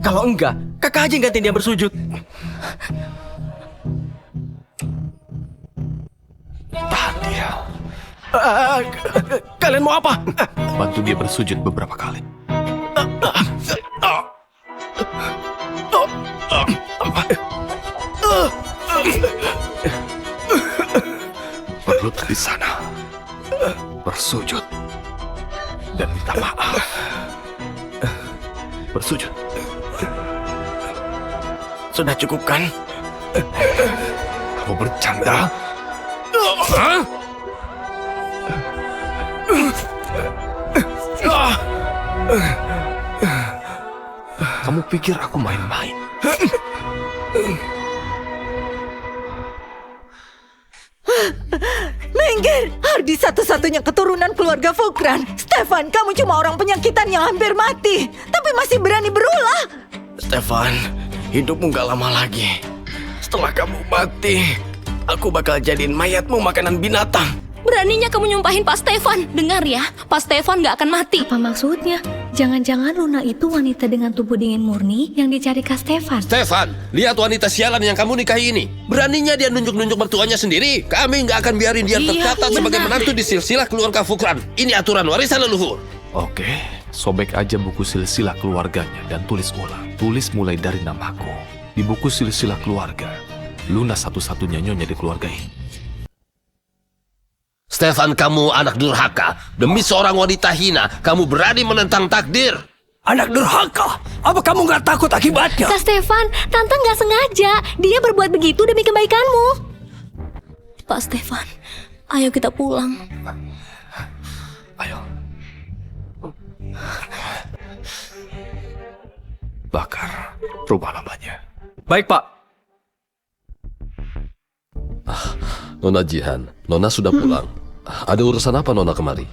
Kalau enggak, kakak aja yang gantiin dia bersujud. Tahan dia. Kalian mau apa? Bantu dia bersujud beberapa kali. Berlutut di sana, bersujud, dan minta maaf. Bersujud. Sudah cukup kan? Kamu bercanda? Hah? Kamu pikir aku main-main? Minggir, Hardy satu-satunya keturunan keluarga Fukran. Stefan, kamu cuma orang penyakitan yang hampir mati, tapi masih berani berulah. Stefan, hidupmu gak lama lagi. Setelah kamu mati, aku bakal jadiin mayatmu makanan binatang. Beraninya kamu nyumpahin Pak Stefan. Dengar ya, Pak Stefan gak akan mati. Apa maksudnya? Jangan-jangan Luna itu wanita dengan tubuh dingin murni yang dicari Kak Stefan. Stefan, lihat wanita sialan yang kamu nikahi ini. Beraninya dia nunjuk-nunjuk mertuanya sendiri. Kami nggak akan biarin dia tercatat sebagai menantu di silsilah keluarga Fukran. Ini aturan warisan leluhur. Oke, sobek aja buku silsilah keluarganya dan tulis ulang. Tulis mulai dari namaku. Di buku silsilah keluarga, Luna satu-satunya nyonya di keluarga ini. Stefan, kamu anak durhaka. Demi seorang wanita hina, kamu berani menentang takdir. Anak durhaka, apa kamu nggak takut akibatnya? Kak Stefan, Tante nggak sengaja. Dia berbuat begitu demi kebaikanmu. Pak Stefan, ayo kita pulang. Ayo. Bakar rumah lamanya. Baik, Pak. Nona Jihan, Nona sudah pulang. Ada urusan apa Nona kemari?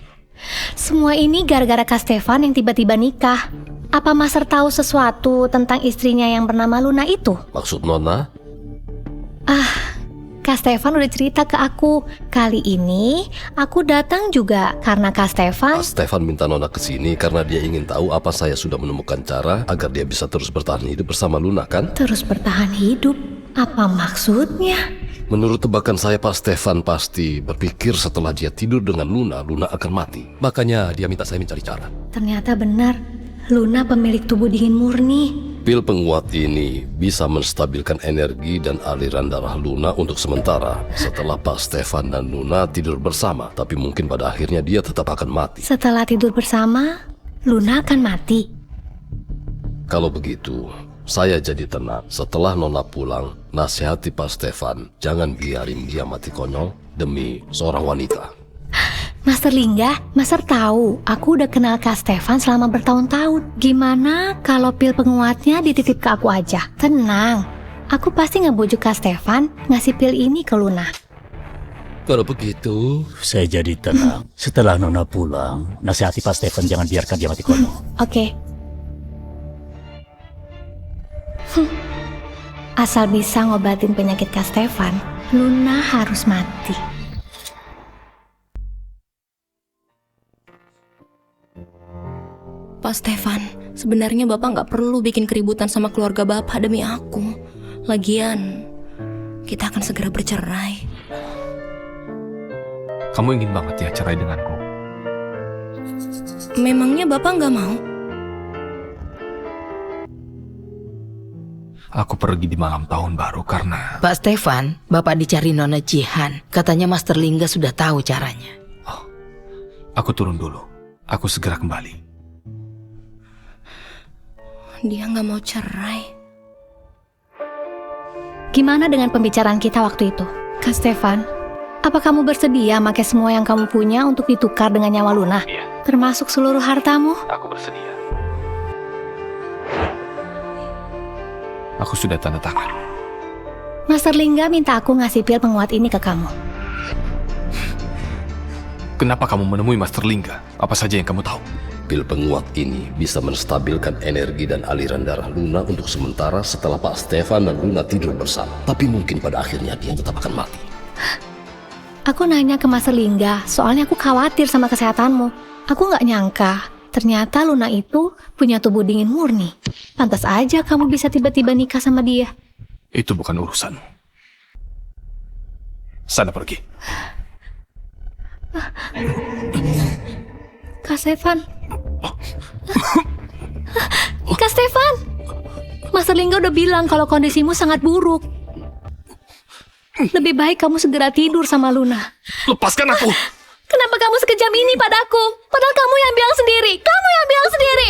Semua ini gara-gara Kak Stefan yang tiba-tiba nikah. Apa Master tahu sesuatu tentang istrinya yang bernama Luna itu? Maksud Nona? Kak Stefan udah cerita ke aku. Kali ini aku datang juga karena Kak Stefan. Stefan minta Nona ke sini karena dia ingin tahu apa saya sudah menemukan cara agar dia bisa terus bertahan hidup bersama Luna, kan? Terus bertahan hidup? Apa maksudnya? Menurut tebakan saya, Pak Stefan pasti berpikir setelah dia tidur dengan Luna, Luna akan mati. Makanya dia minta saya mencari cara. Ternyata benar, Luna pemilik tubuh dingin murni. Pil penguat ini bisa menstabilkan energi dan aliran darah Luna untuk sementara setelah Pak Stefan dan Luna tidur bersama. Tapi mungkin pada akhirnya dia tetap akan mati. Setelah tidur bersama, Luna akan mati. Kalau begitu, saya jadi tenang. Setelah Nona pulang, nasihati Pak Stefan, jangan biarin dia mati konyol demi seorang wanita. Master Lingga, Master tahu aku udah kenal Kak Stefan selama bertahun-tahun. Gimana kalau pil penguatnya dititip ke aku aja? Tenang, aku pasti ngebujuk Kak Stefan ngasih pil ini ke Luna. Kalau begitu, saya jadi tenang. Setelah Nona pulang, nasihati Pak Stefan jangan biarkan dia mati konyol. Oke. Asal bisa ngobatin penyakit Kak Stefan, Luna harus mati. Pak Stefan, sebenarnya Bapak nggak perlu bikin keributan sama keluarga Bapak demi aku. Lagian, kita akan segera bercerai. Kamu ingin banget ya cerai denganku? Memangnya Bapak nggak mau? Aku pergi di malam tahun baru karena... Pak Stefan, Bapak dicari Nona Jihan. Katanya Master Lingga sudah tahu caranya. Oh, aku turun dulu. Aku segera kembali. Dia nggak mau cerai. Gimana dengan pembicaraan kita waktu itu? Kak Stefan, Apa kamu bersedia pakai semua yang kamu punya untuk ditukar dengan nyawa Luna? Iya. Termasuk seluruh hartamu? Aku bersedia. Aku sudah tanda tangan. Master Lingga minta aku ngasih pil penguat ini ke kamu. Kenapa kamu menemui Master Lingga? Apa saja yang kamu tahu? Pil penguat ini bisa menstabilkan energi dan aliran darah Luna untuk sementara setelah Pak Stefan dan Luna tidur bersama. Tapi mungkin pada akhirnya dia tetap akan mati. Aku nanya ke Master Lingga, soalnya aku khawatir sama kesehatanmu. Aku nggak nyangka, ternyata Luna itu punya tubuh dingin murni. Pantas aja kamu bisa tiba-tiba nikah sama dia. Itu bukan urusanmu. Sana pergi. Kak Stefan. Kak Stefan. Master Lingga udah bilang kalau kondisimu sangat buruk. Lebih baik kamu segera tidur sama Luna. Lepaskan aku! Kenapa kamu sekejam ini padaku? Padahal kamu yang bilang sendiri. Kamu yang bilang sendiri.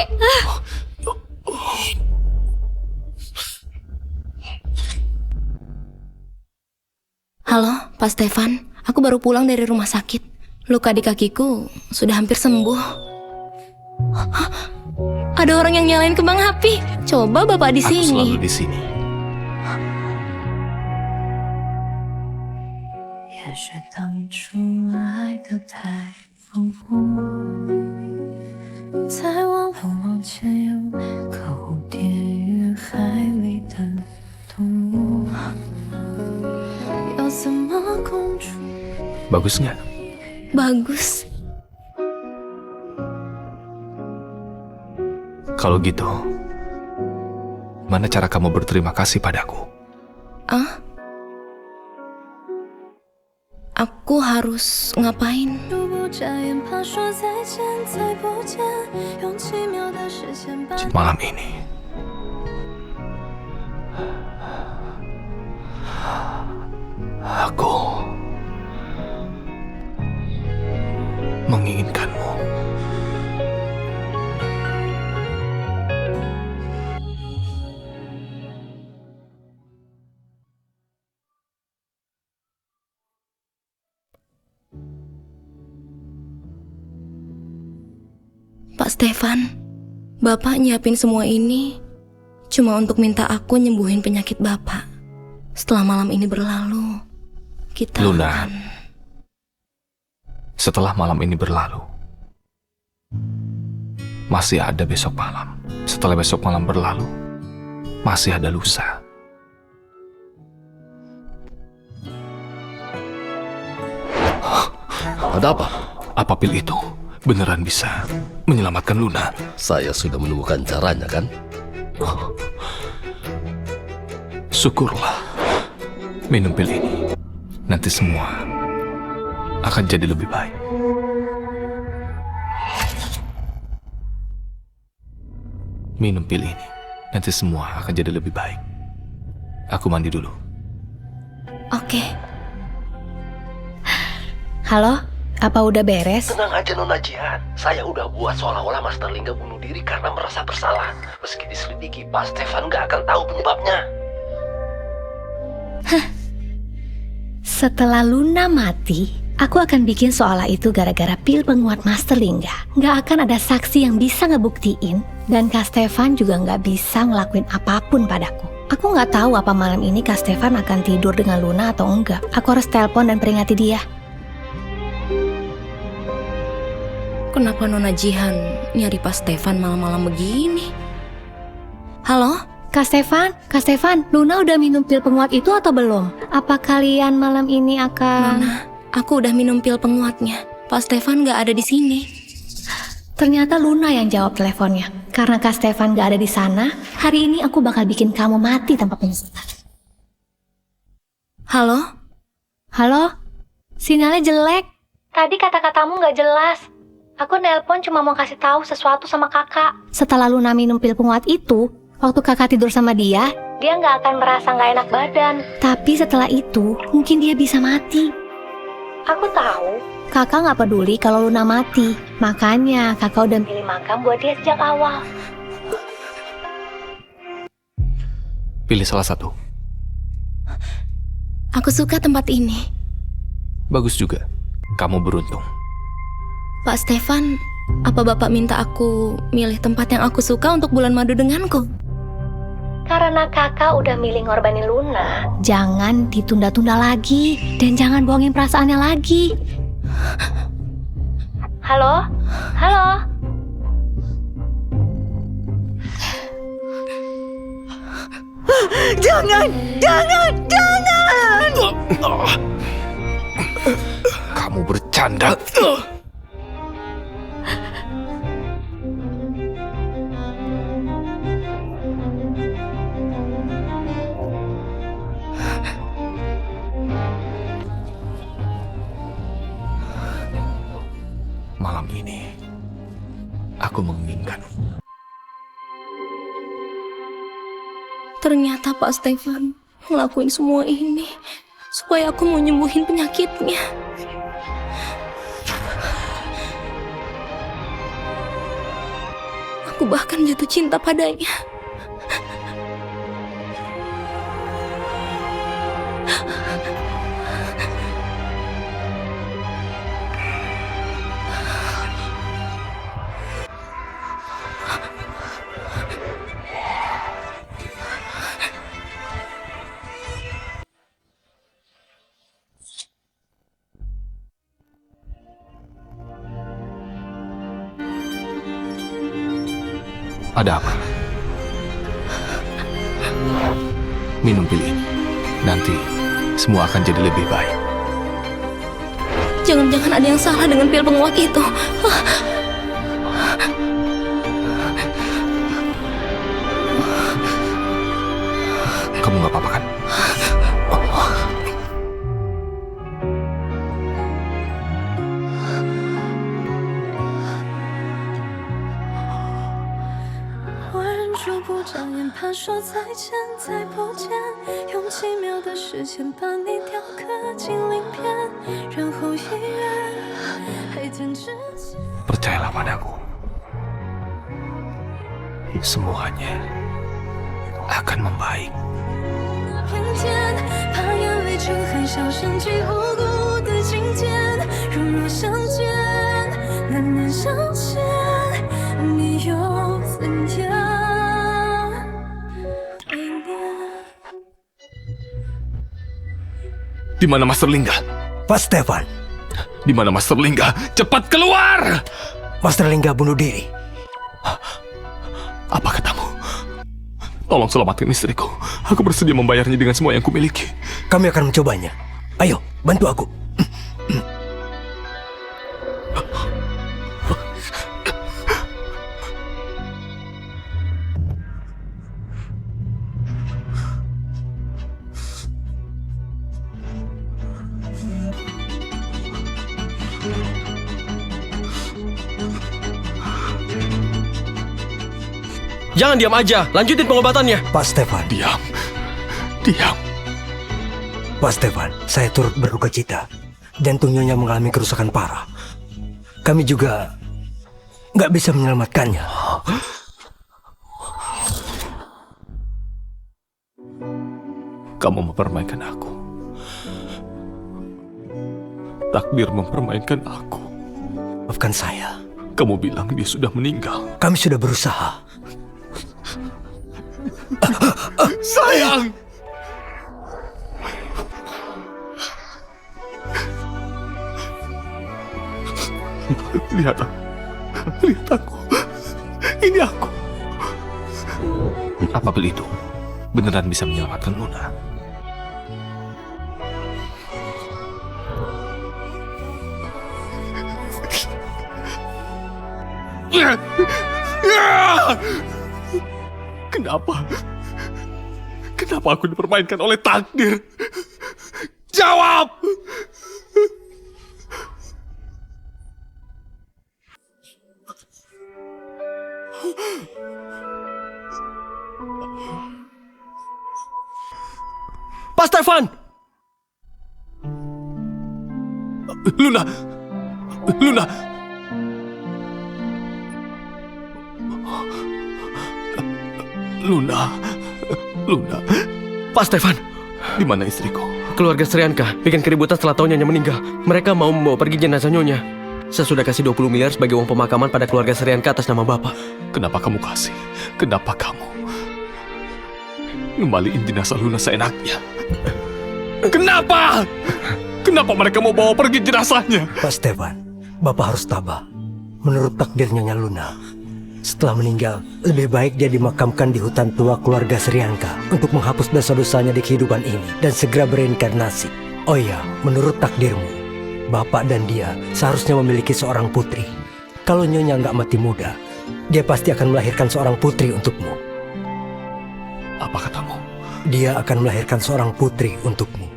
Halo, Pak Stefan. Aku baru pulang dari rumah sakit. Luka di kakiku sudah hampir sembuh. Hah? Ada orang yang nyalain kembang api. Coba Bapak di Aku sini. selalu di sini. Bagus nggak? Bagus. Kalau gitu, mana cara kamu berterima kasih padaku? Ah? Aku harus ngapain? Malam ini, aku menginginkanmu. Pak Stefan, Bapak nyiapin semua ini cuma untuk minta aku nyembuhin penyakit Bapak. Setelah malam ini berlalu, kita Luna, akan... setelah malam ini berlalu, masih ada besok malam. Setelah besok malam berlalu, masih ada lusa. Ada apa? Apa pil itu beneran bisa menyelamatkan Luna? Saya sudah menemukan caranya kan? Syukurlah. Minum pil ini, nanti semua akan jadi lebih baik. Minum pil ini, nanti semua akan jadi lebih baik. Aku mandi dulu. Oke. Halo, apa udah beres? Tenang aja Nona Jihan. Saya udah buat seolah-olah Master Lingga bunuh diri karena merasa bersalah. Meski diselidiki, Pak Stefan gak akan tahu penyebabnya. Setelah Luna mati, aku akan bikin seolah itu gara-gara pil penguat Master Lingga. Gak akan ada saksi yang bisa ngebuktiin, dan Kak Stefan juga gak bisa ngelakuin apapun padaku. Aku gak tahu apa malam ini Kak Stefan akan tidur dengan Luna atau enggak. Aku harus telepon dan peringati dia. Kenapa Nona Jihan nyari Pak Stefan malam-malam begini? Halo? Kak Stefan, Luna udah minum pil penguat itu atau belum? Apa kalian malam ini akan... Nona, aku udah minum pil penguatnya. Pak Stefan gak ada di sini. Ternyata Luna yang jawab teleponnya. Karena Kak Stefan gak ada di sana, hari ini aku bakal bikin kamu mati tanpa penyesalan. Halo? Halo? Sinyalnya jelek. Tadi kata-katamu gak jelas. Aku nelpon cuma mau kasih tahu sesuatu sama kakak. Setelah Luna minum pil penguat itu, waktu kakak tidur sama dia nggak akan merasa nggak enak badan. Tapi setelah itu, mungkin dia bisa mati. Aku tahu, kakak nggak peduli kalau Luna mati. Makanya kakak udah pilih makam buat dia sejak awal. Pilih salah satu. Aku suka tempat ini. Bagus juga. Kamu beruntung. Pak Stefan, apa Bapak minta aku milih tempat yang aku suka untuk bulan madu denganku? Karena kakak udah milih ngorbanin Luna, jangan ditunda-tunda lagi dan jangan bohongin perasaannya lagi. Halo? Halo? Jangan! Kamu bercanda. Malam ini, aku menginginkan. Ternyata Pak Stefan ngelakuin semua ini supaya aku mau nyembuhin penyakitnya. Aku bahkan jatuh cinta padanya. Ada apa? Minum pil ini. Nanti semua akan jadi lebih baik. Jangan-jangan ada yang salah dengan pil penguat itu. Kamu gak apa-apa kan? Percayalah padaku. Semuanya akan membaik. Di mana Master Lingga? Pak Stefan. Di mana Master Lingga? Cepat keluar! Master Lingga bunuh diri. Apa katamu? Tolong selamatkan istriku. Aku bersedia membayarnya dengan semua yang kumiliki. Kami akan mencobanya. Ayo, bantu aku. Jangan diam aja, lanjutin pengobatannya. Pak Stefan. Diam. Pak Stefan, saya turut berduka cita. Jantungnya mengalami kerusakan parah. Kami juga nggak bisa menyelamatkannya. Kamu mempermainkan aku. Takdir mempermainkan aku. Maafkan saya. Kamu bilang dia sudah meninggal. Kami sudah berusaha. Sayang! Lihat aku. Ini aku. Apa pil itu beneran bisa menyelamatkan Luna? Kenapa aku dipermainkan oleh takdir? Jawab! Pak Stefan! Luna! Luna. Pak Stefan! Di mana istriku? Keluarga Srianka bikin keributan setelah tahu Nyonya meninggal. Mereka mau membawa pergi jenazah Nyonya. Saya sudah kasih 20 miliar sebagai uang pemakaman pada keluarga Srianka atas nama Bapak. Kenapa kamu kasih? Kenapa kamu ngembaliin jenazah Luna seenaknya? Kenapa? Kenapa mereka mau bawa pergi jenazahnya? Pak Stefan, Bapak harus tabah. Menurut takdir Nyonya Luna, setelah meninggal, lebih baik dia dimakamkan di hutan tua keluarga Srianka untuk menghapus dosa-dosanya di kehidupan ini dan segera bereinkarnasi. Oh iya, menurut takdirmu, Bapak dan dia seharusnya memiliki seorang putri. Kalau Nyonya nggak mati muda, dia pasti akan melahirkan seorang putri untukmu. Apa katamu? Dia akan melahirkan seorang putri untukmu.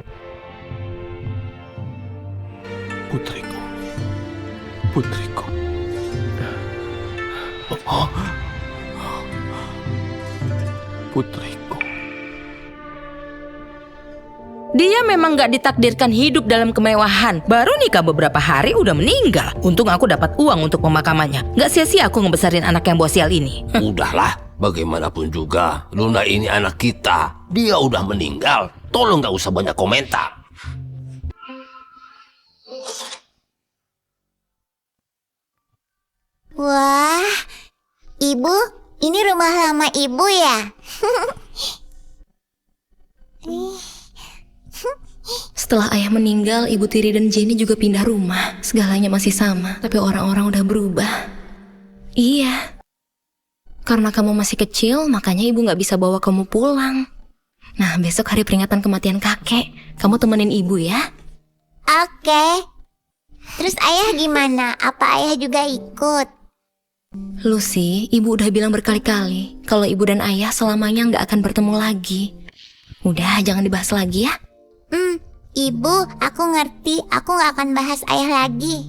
Putriku. Putriku. Oh. Putriku. Dia memang gak ditakdirkan hidup dalam kemewahan. Baru nikah beberapa hari udah meninggal. Untung aku dapat uang untuk pemakamannya. Gak sia-sia aku ngebesarin anak yang bosial ini. Udahlah, bagaimanapun juga, Luna ini anak kita. Dia udah meninggal. Tolong gak usah banyak komentar. Wah, Ibu, ini rumah lama Ibu ya? Setelah ayah meninggal, ibu Tiri dan Jenny juga pindah rumah. Segalanya masih sama, tapi orang-orang udah berubah. Iya. Karena kamu masih kecil, makanya ibu gak bisa bawa kamu pulang. Nah, besok hari peringatan kematian kakek. Kamu temenin ibu ya. Oke. Terus ayah gimana? Apa ayah juga ikut? Lucy, ibu udah bilang berkali-kali kalau ibu dan ayah selamanya gak akan bertemu lagi. Udah, jangan dibahas lagi ya. Ibu, aku ngerti. Aku gak akan bahas ayah lagi.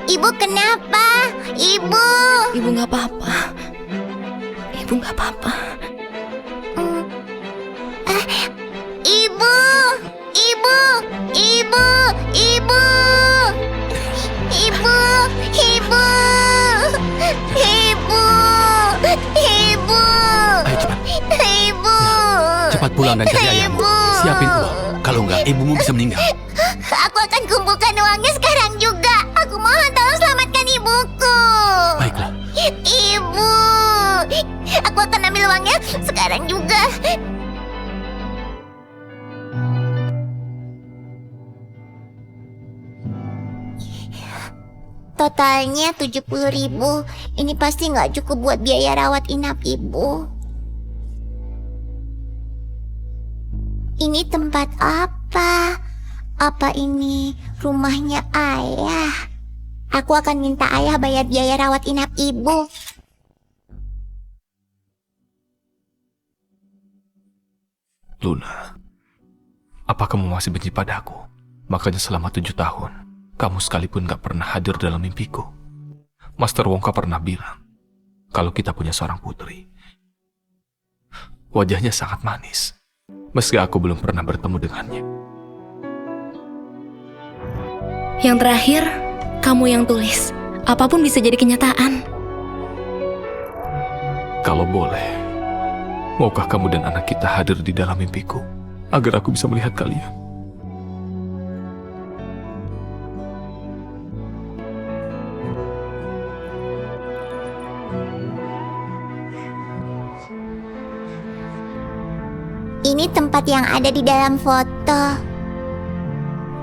Ibu kenapa? Ibu gak apa-apa. Ibu gak apa-apa. Ibu. Ayo cepat. Cepat pulang dan cari ayahmu. Siapin uang. Kalau enggak, ibumu bisa meninggal. Aku akan kumpulkan uangnya sekarang juga. Aku mohon tolong selamatkan ibuku. Baiklah. Ibu, aku akan ambil uangnya sekarang juga. Totalnya 70.000. Ini pasti nggak cukup buat biaya rawat inap ibu. Ini tempat apa? Apa ini rumahnya ayah? Aku akan minta ayah bayar biaya rawat inap ibu. Luna, apa kamu masih benci padaku? Makanya selama 7 tahun, kamu sekalipun gak pernah hadir dalam mimpiku. Master Wongka pernah bilang, kalau kita punya seorang putri, wajahnya sangat manis, meski aku belum pernah bertemu dengannya. Yang terakhir, kamu yang tulis. Apapun bisa jadi kenyataan. Kalau boleh, maukah kamu dan anak kita hadir di dalam mimpiku, agar aku bisa melihat kalian? Ini tempat yang ada di dalam foto.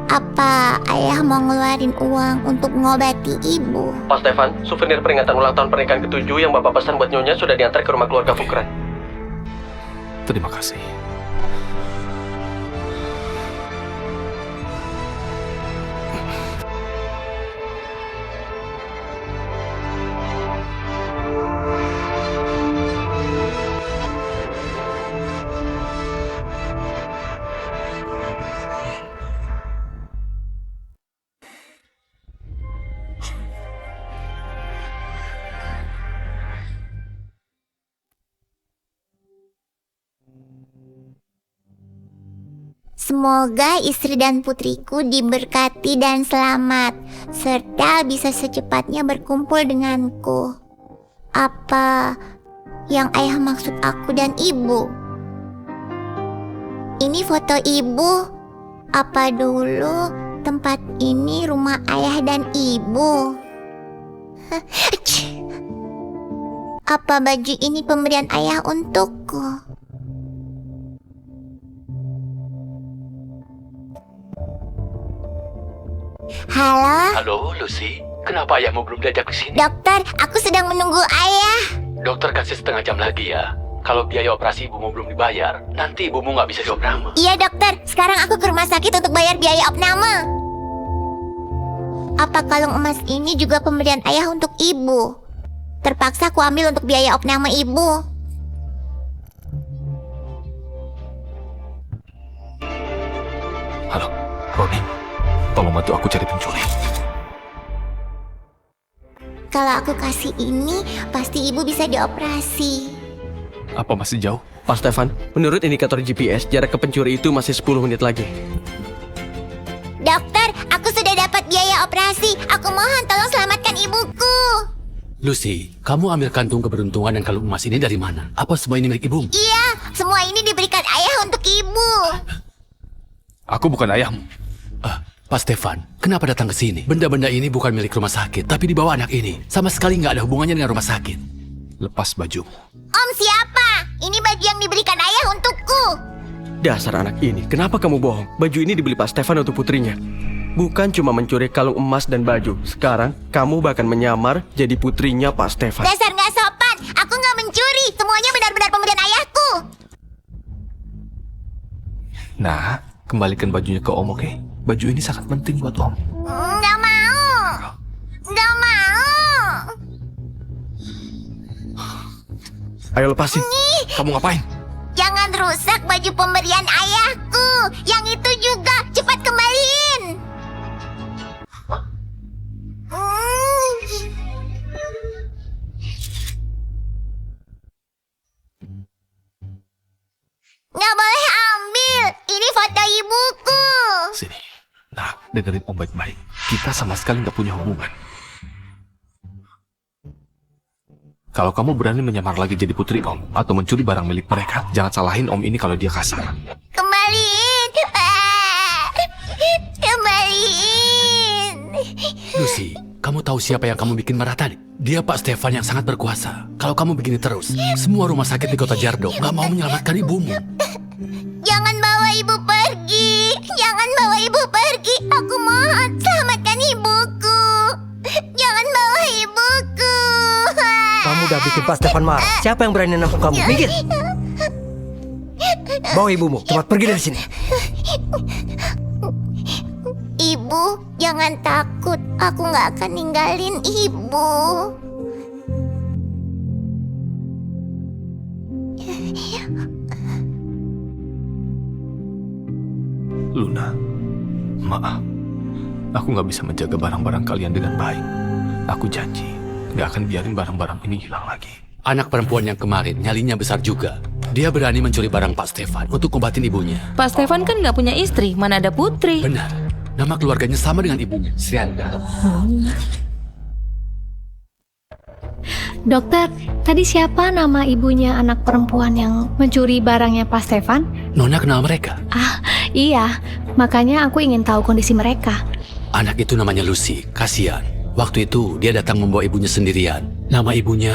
Apa ayah mau ngeluarin uang untuk mengobati ibu? Pak Stefan, souvenir peringatan ulang tahun pernikahan ke-7 yang Bapak pesan buat Nyonya sudah diantar ke rumah keluarga Fukran. Terima kasih. Semoga istri dan putriku diberkati dan selamat, serta bisa secepatnya berkumpul denganku. Apa yang ayah maksud aku dan ibu. Ini foto ibu. Apa dulu tempat ini rumah ayah dan ibu? Apa baju ini pemberian ayah untukku? Halo? Halo, Lucy. Kenapa ayahmu belum diajak ke sini? Dokter, aku sedang menunggu ayah. Dokter kasih setengah jam lagi ya. Kalau biaya operasi ibumu belum dibayar, nanti ibumu nggak bisa diopname. Iya dokter, sekarang aku ke rumah sakit untuk bayar biaya opname. Apa kalung emas ini juga pemberian ayah untuk ibu? Terpaksa aku ambil untuk biaya opname ibu. Halo, Roni. Tolong bantu aku cari pencuri. Kalau aku kasih ini, pasti ibu bisa dioperasi. Apa masih jauh? Pak Stefan, menurut indikator GPS, jarak ke pencuri itu masih 10 menit lagi. Dokter, aku sudah dapat biaya operasi. Aku mohon tolong selamatkan ibuku. Lucy, kamu ambil kantung keberuntungan dan kalung emas ini dari mana? Apa semua ini milik ibumu? Iya, semua ini diberikan ayah untuk ibu. Aku bukan ayahmu. Pak Stefan, kenapa datang ke sini? Benda-benda ini bukan milik rumah sakit, tapi dibawa anak ini. Sama sekali nggak ada hubungannya dengan rumah sakit. Lepas bajumu. Om siapa? Ini baju yang diberikan ayah untukku. Dasar anak ini, kenapa kamu bohong? Baju ini dibeli Pak Stefan untuk putrinya. Bukan cuma mencuri kalung emas dan baju. Sekarang, kamu bahkan menyamar jadi putrinya Pak Stefan. Dasar nggak sopan. Aku nggak mencuri. Semuanya benar-benar pemberian ayahku. Nah, kembalikan bajunya ke Om, oke? Baju ini sangat penting buat Om. Nggak mau. Nggak mau. Ayo lepasin. Kamu ngapain? Jangan rusak baju pemberian ayahku. Yang itu juga. Cepat kembaliin. Nggak boleh ambil. Ini foto ibuku. Sini. Nah, dengerin Om baik-baik. Kita sama sekali nggak punya hubungan. Kalau kamu berani menyamar lagi jadi putri Om atau mencuri barang milik mereka, jangan salahin Om ini kalau dia kasar. Kembaliin. Kembaliin. Lucy, kamu tahu siapa yang kamu bikin marah tadi? Dia Pak Stefan yang sangat berkuasa. Kalau kamu begini terus, semua rumah sakit di kota Jardo nggak mau menyelamatkan ibumu. Jangan bawa ibu pergi. Jangan bawa ibu pergi. Aku mohon, selamatkan ibuku. Jangan bawa ibuku. Kamu udah bikin Pak Stefan marah. Siapa yang berani nampung kamu? Minggir. Bawa ibumu, cepat pergi dari sini. Ibu, jangan takut. Aku nggak akan ninggalin ibu. Luna, maaf. Aku nggak bisa menjaga barang-barang kalian dengan baik. Aku janji, nggak akan biarin barang-barang ini hilang lagi. Anak perempuan yang kemarin nyalinya besar juga. Dia berani mencuri barang Pak Stefan untuk ngobatin ibunya. Pak Stefan kan nggak punya istri, mana ada putri. Benar. Nama keluarganya sama dengan ibunya, Srianda. Dokter, tadi siapa nama ibunya anak perempuan yang mencuri barangnya Pak Stefan? Nona kenal mereka. Iya, makanya aku ingin tahu kondisi mereka. Anak itu namanya Lucy, kasihan. Waktu itu dia datang membawa ibunya sendirian. Nama ibunya...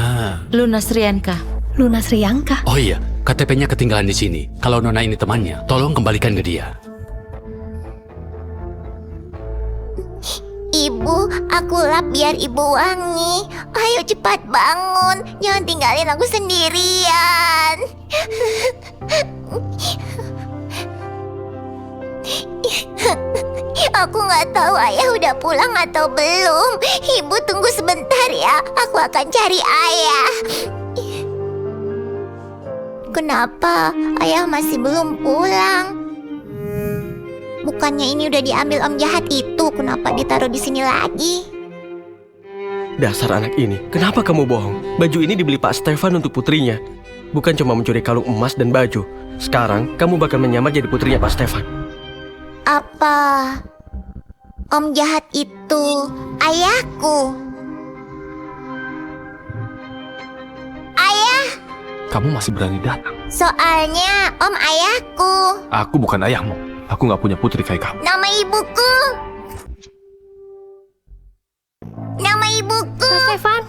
Luna Srianka. Luna Srianka? Oh iya, KTP-nya ketinggalan di sini. Kalau Nona ini temannya, tolong kembalikan ke dia. Ibu, aku lap biar ibu wangi. Ayo cepat bangun. Jangan tinggalin aku sendirian. Aku nggak tahu ayah udah pulang atau belum. Ibu tunggu sebentar ya. Aku akan cari ayah. Kenapa ayah masih belum pulang? Bukannya ini udah diambil om jahat itu, kenapa ditaruh di sini lagi? Dasar anak ini, kenapa kamu bohong? Baju ini dibeli Pak Stefan untuk putrinya. Bukan cuma mencuri kalung emas dan baju. Sekarang, kamu bakal menyamar jadi putrinya Pak Stefan. Apa om jahat itu ayahku? Ayah, Kamu masih berani datang? Soalnya Om ayahku. Aku bukan ayahmu. Aku nggak punya putri kayak kamu. Nama ibuku. Nama ibuku. Kak Stefan,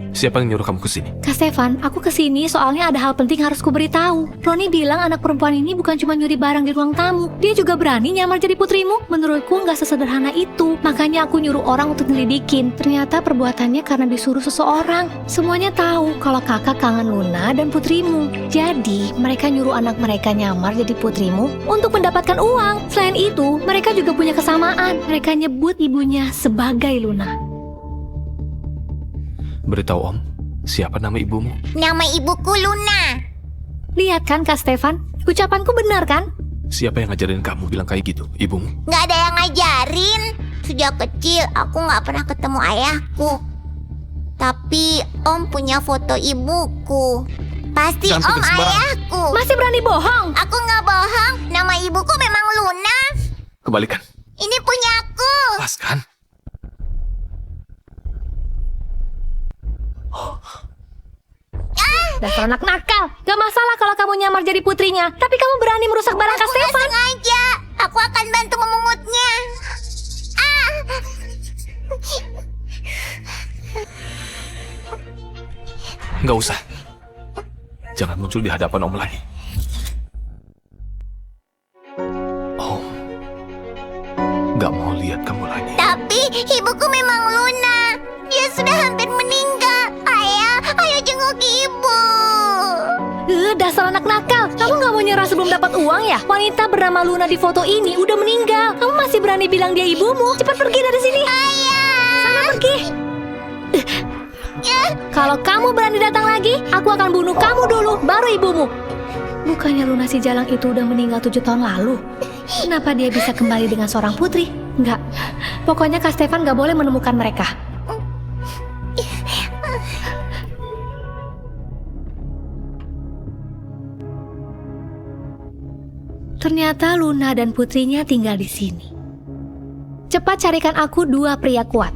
Siapa yang nyuruh kamu ke sini? Kak Stefan, aku kesini soalnya ada hal penting harus kuberitahu. Roni bilang anak perempuan ini bukan cuma nyuri barang di ruang tamu. Dia juga berani nyamar jadi putrimu. Menurutku nggak sesederhana itu. Makanya aku nyuruh orang untuk nyelidikin. Ternyata perbuatannya karena disuruh seseorang. Semuanya tahu kalau kakak kangen Luna dan putrimu. Jadi, mereka nyuruh anak mereka nyamar jadi putrimu untuk mendapatkan uang. Selain itu, mereka juga punya kesamaan. Mereka nyebut ibunya sebagai Luna. Beritahu Om, siapa nama ibumu? Nama ibuku Luna. Lihat kan Kak Stefan, ucapanku benar kan? Siapa yang ngajarin kamu bilang kayak gitu? Ibumu? Gak ada yang ngajarin. Sejak kecil aku gak pernah ketemu ayahku. Tapi Om punya foto ibuku. Pasti Jangan Om tuduh sembarangan. ayahku. Masih berani bohong? Aku gak bohong. Nama ibuku memang Luna. Kembalikan. Ini punya aku. Lepaskan. Dasar anak nakal. Gak masalah kalau kamu nyamar jadi putrinya. Tapi kamu berani merusak barang Kak Aku gak Stefan. sengaja. Aku akan bantu memungutnya. Ah. Nggak usah. Jangan muncul di hadapan Om lagi. Om, nggak mau lihat kamu lagi. Tapi ibuku memang Luna. Dia sudah hampir meninggal. Ayah, ayo jenguk ibu. Dasar anak nakal. Kamu gak mau nyerah sebelum dapat uang ya? Wanita bernama Luna di foto ini udah meninggal. Kamu masih berani bilang dia ibumu? Cepat pergi dari sini. Ayah. Sana pergi. Kalau kamu berani datang lagi, aku akan bunuh kamu dulu, baru ibumu. Bukannya Luna si Jalang itu udah meninggal 7 tahun lalu? Kenapa dia bisa kembali dengan seorang putri? Enggak. Pokoknya Kak Stefan gak boleh menemukan mereka. Ternyata Luna dan putrinya tinggal di sini. Cepat carikan aku 2 pria kuat.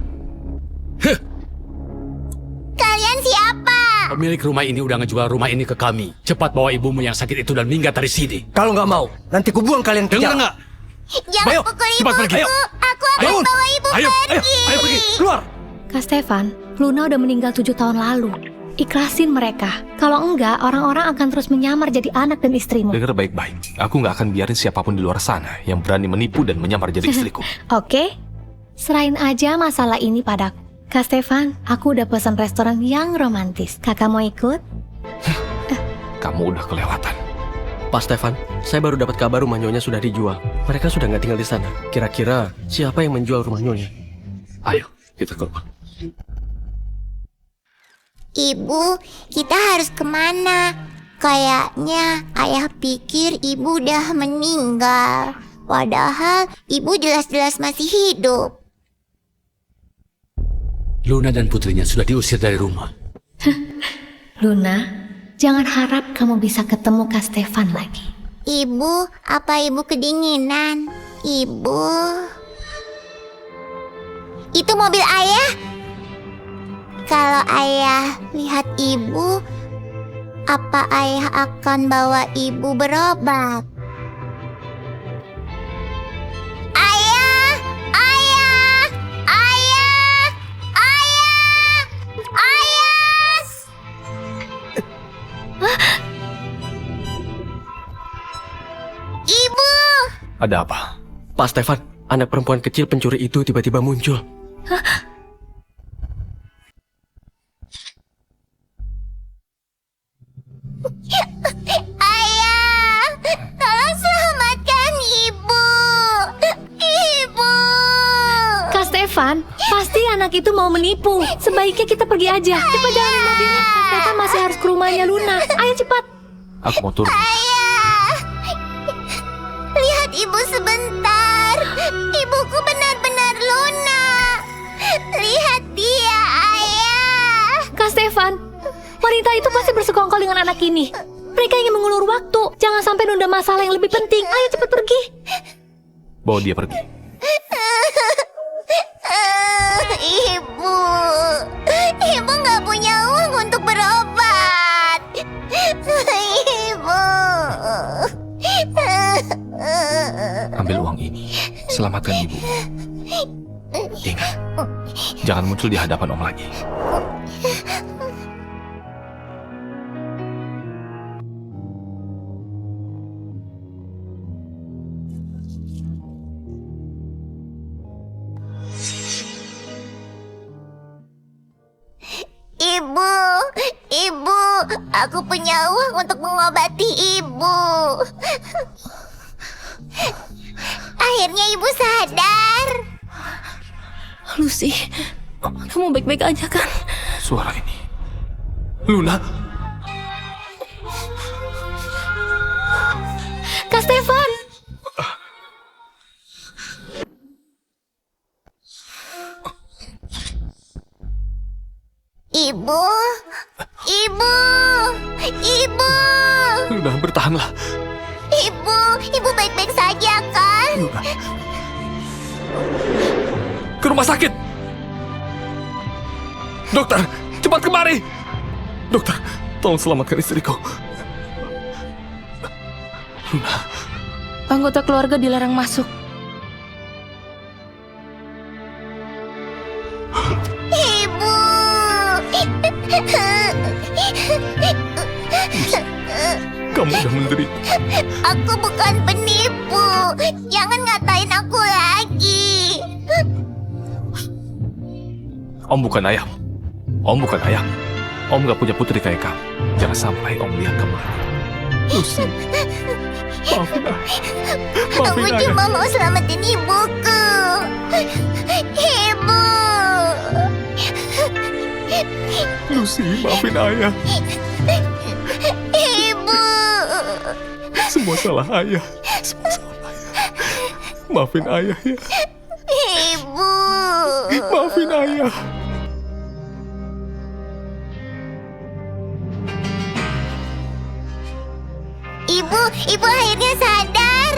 Kalian siapa? Pemilik rumah ini udah ngejual rumah ini ke kami. Cepat bawa ibumu yang sakit itu dan minggat dari sini. Kalau nggak mau, nanti kubuang kalian ke Dengar jalan. nggak? Jangan Ayo, pukul cepat pergi. ibuku. Ayo. Aku akan Bangun. bawa ibu Ayo, pergi. ayo pergi. Keluar. Kak Stefan, Luna udah meninggal 7 tahun lalu. Ikhlasin mereka. Kalau enggak, orang-orang akan terus menyamar jadi anak dan istrimu. Dengar baik-baik. Aku nggak akan biarin siapapun di luar sana yang berani menipu dan menyamar jadi istriku. Oke? Serahin aja masalah ini padaku. Kak Stefan, aku udah pesan restoran yang romantis. Kakak mau ikut? Kamu udah kelewatan. Pak Stefan, saya baru dapat kabar rumah Nyonya sudah dijual. Mereka sudah nggak tinggal di sana. Kira-kira siapa yang menjual rumah Nyonya? Ayo, kita keluar. Ibu, kita harus kemana? Kayaknya ayah pikir ibu udah meninggal. Padahal ibu jelas-jelas masih hidup. Luna dan putrinya sudah diusir dari rumah. Luna, jangan harap kamu bisa ketemu Kak Stefan lagi. Ibu, apa ibu kedinginan? Ibu. Itu mobil ayah? Kalau ayah lihat ibu, apa ayah akan bawa ibu berobat? Ayah! Ayah! Ayah! Ayah! Ayah! Ibu! Ada apa? Pak Stefan, anak perempuan kecil pencuri itu tiba-tiba muncul. Ayah, tolong selamatkan ibu. Ibu. Kak Stefan, pasti anak itu mau menipu. Sebaiknya kita pergi aja. Cepat jalan mobilnya. Kak Stefan masih harus ke rumahnya Luna. Ayo cepat. Aku mau turun. Ayah, lihat ibu sebentar. Ibuku benar-benar Luna. Lihat dia, ayah. Kak Stefan, wanita itu pasti bersekongkol dengan anak ini. Mereka ingin mengulur waktu. Jangan sampai nunda masalah yang lebih penting. Ayo cepat pergi. Bawa dia pergi. Ibu nggak punya uang untuk berobat. Ibu. Ambil uang ini. Selamatkan ibu. Ingat, jangan muncul di hadapan Om lagi. Ibu, aku punya uang untuk mengobati ibu. Akhirnya ibu sadar. Lucy, kamu baik-baik aja kan? Suara ini. Luna. Kak Stefan. Ibu. Luna, bertahanlah. Ibu baik-baik saja kan? Luna. Ke rumah sakit. Dokter, cepat kemari. Dokter, tolong selamatkan istriku. Luna. Anggota keluarga dilarang masuk. Ibu. Kamu udah menderita. Aku bukan penipu. Jangan ngatain aku lagi. Om bukan ayam. Om bukan ayam. Om gak punya putri kayak kamu. Jangan sampai Om lihat kamu lagi. Lucy, maafin aku. Aku cuma mau selamatin ibuku. Ibu. Lucy, maafin ayah. Ibu. Semua salah ayah. Semua salah ayah. Maafin ayah ya. Ibu. Maafin ayah. Ibu akhirnya sadar.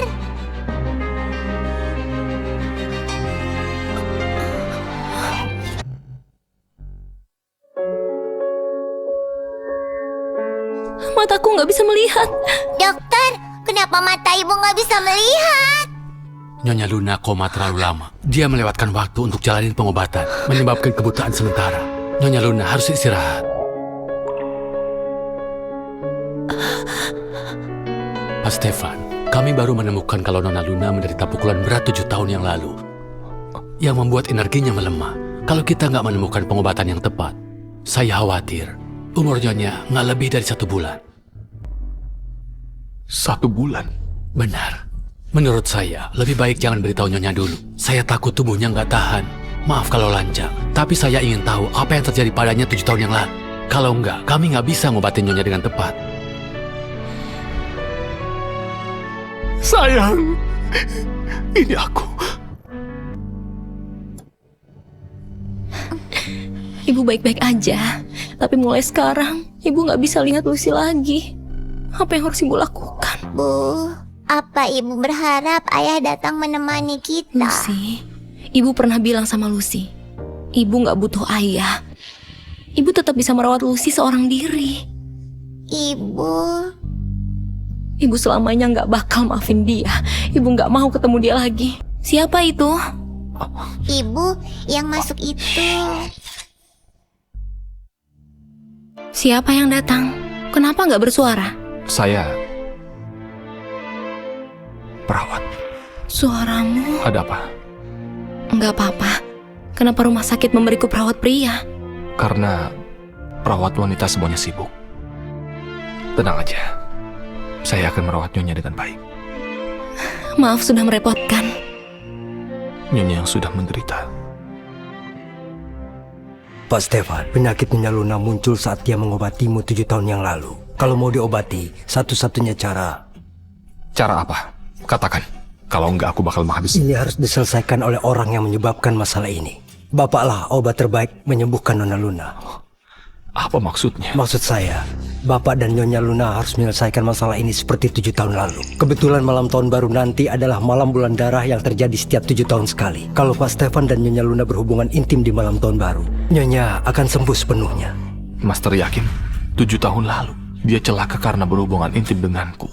Mataku nggak bisa melihat. Dokter, kenapa mata ibu nggak bisa melihat? Nyonya Luna koma terlalu lama. Dia melewatkan waktu untuk jalanin pengobatan, menyebabkan kebutaan sementara. Nyonya Luna harus istirahat. Pak Stefan, kami baru menemukan kalau Nona Luna menderita pukulan berat 7 tahun yang lalu, yang membuat energinya melemah. Kalau kita nggak menemukan pengobatan yang tepat, saya khawatir umur Nyonya nggak lebih dari 1 bulan. 1 bulan? Benar. Menurut saya, lebih baik jangan beritahu Nyonya dulu. Saya takut tubuhnya nggak tahan. Maaf kalau lancang, tapi saya ingin tahu apa yang terjadi padanya 7 tahun yang lalu. Kalau enggak, kami nggak bisa ngobatin Nyonya dengan tepat. Sayang, ini aku. Ibu baik-baik aja, tapi mulai sekarang ibu nggak bisa lihat Lucy lagi. Apa yang harus ibu lakukan? Bu, apa ibu berharap ayah datang menemani kita? Lucy, ibu pernah bilang sama Lucy, ibu nggak butuh ayah. Ibu tetap bisa merawat Lucy seorang diri. Ibu selamanya nggak bakal maafin dia. Ibu nggak mau ketemu dia lagi. Siapa itu? Ibu yang masuk itu. Siapa yang datang? Kenapa nggak bersuara? Saya perawat. Suaramu? Ada apa? Nggak apa-apa. Kenapa rumah sakit memberiku perawat pria? Karena perawat wanita semuanya sibuk. Tenang aja. Saya akan merawat Nyonya dengan baik. Maaf sudah merepotkan. Nyonya yang sudah menderita. Pak Stefan, penyakit Nyonya Luna muncul saat dia mengobatimu 7 tahun yang lalu. Kalau mau diobati, satu-satunya cara. Cara apa? Katakan. Kalau enggak aku bakal menghabisi. Ini harus diselesaikan oleh orang yang menyebabkan masalah ini. Bapaklah obat terbaik menyembuhkan Nona Luna. Apa maksudnya? Maksud saya, Bapak dan Nyonya Luna harus menyelesaikan masalah ini seperti 7 tahun lalu. Kebetulan malam tahun baru nanti adalah malam bulan darah yang terjadi setiap 7 tahun sekali. Kalau Pak Stefan dan Nyonya Luna berhubungan intim di malam tahun baru, Nyonya akan sembuh sepenuhnya. Master yakin? 7 tahun lalu? Dia celaka karena berhubungan intim denganku.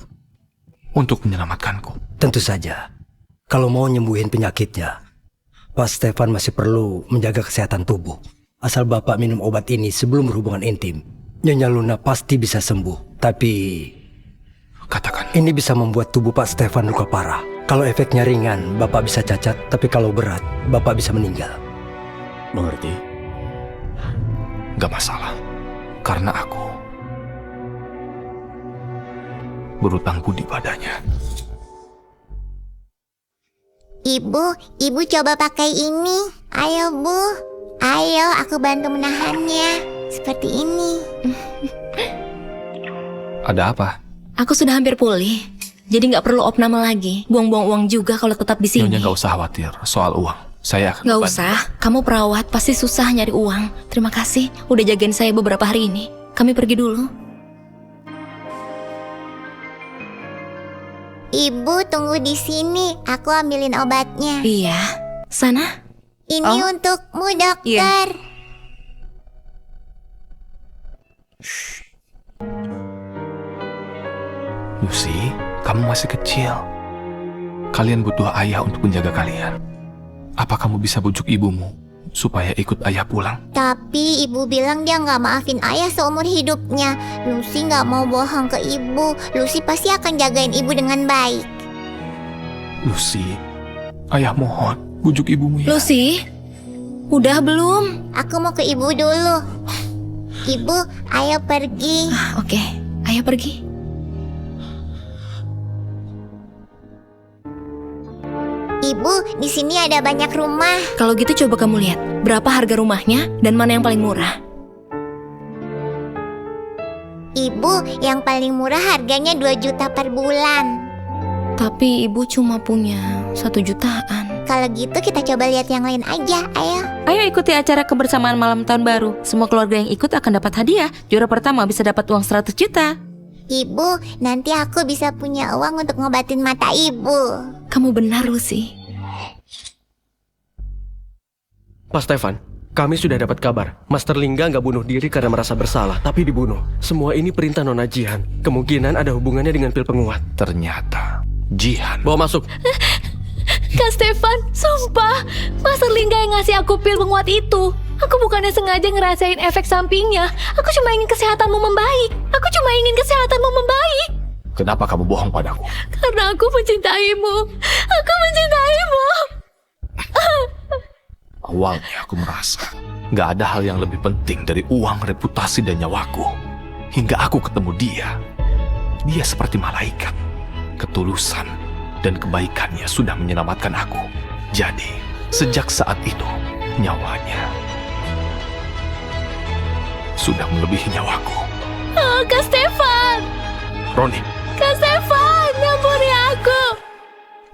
Untuk menyelamatkanku. Tentu saja. Kalau mau nyembuhin penyakitnya, Pak Stefan masih perlu menjaga kesehatan tubuh. Asal Bapak minum obat ini sebelum berhubungan intim, Nyonya Luna pasti bisa sembuh. Tapi katakan, ini bisa membuat tubuh Pak Stefan luka parah. Kalau efeknya ringan, Bapak bisa cacat. Tapi kalau berat, Bapak bisa meninggal. Mengerti? Gak masalah. Karena aku berutang budi padanya. Ibu coba pakai ini. Ayo, Bu. Ayo, aku bantu menahannya. Seperti ini. Ada apa? Aku sudah hampir pulih. Jadi nggak perlu opname lagi. Buang-buang uang juga kalau tetap di sini. Nyonya nggak usah khawatir soal uang. Saya akan Nggak bantu. usah. Kamu perawat, pasti susah nyari uang. Terima kasih udah jagain saya beberapa hari ini. Kami pergi dulu. Ibu tunggu di sini. Aku ambilin obatnya. Iya. Sana. Ini untukmu, dokter. Lucy, kamu masih kecil. Kalian butuh ayah untuk menjaga kalian. Apa kamu bisa bujuk ibumu supaya ikut ayah pulang? Tapi ibu bilang dia nggak maafin ayah seumur hidupnya. Lucy nggak mau bohong ke ibu. Lucy pasti akan jagain ibu dengan baik. Lucy, ayah mohon, bujuk ibumu ya. Lucy, udah belum? Aku mau ke ibu dulu. Ibu, ayo pergi. Oke, ayo pergi. Ibu, di sini ada banyak rumah. Kalau gitu coba kamu lihat berapa harga rumahnya dan mana yang paling murah. Ibu, yang paling murah harganya 2 juta per bulan. Tapi ibu cuma punya 1 jutaan. Kalau gitu kita coba lihat yang lain aja, ayo. Ayo ikuti acara kebersamaan malam tahun baru. Semua keluarga yang ikut akan dapat hadiah. Juara pertama bisa dapat uang 100 juta. Ibu, nanti aku bisa punya uang untuk ngobatin mata ibu. Kamu benar, Lucy. Pak Stefan, kami sudah dapat kabar. Master Lingga nggak bunuh diri karena merasa bersalah, tapi dibunuh. Semua ini perintah Nona Jihan. Kemungkinan ada hubungannya dengan pil penguat. Ternyata Jihan. Bawa masuk. Kak Stefan, sumpah, Master Lingga yang ngasih aku pil penguat itu. Aku bukannya sengaja ngerasain efek sampingnya. Aku cuma ingin kesehatanmu membaik. Kenapa kamu bohong padaku? Karena aku mencintaimu. Awalnya aku merasa nggak ada hal yang lebih penting dari uang, reputasi, dan nyawaku. Hingga aku ketemu dia. Dia seperti malaikat. Ketulusan dan kebaikannya sudah menyelamatkan aku. Jadi, sejak saat itu, nyawanya sudah melebihi nyawaku. Oh, Kak Stefan! Roni, Kak Stefan, ampuni aku!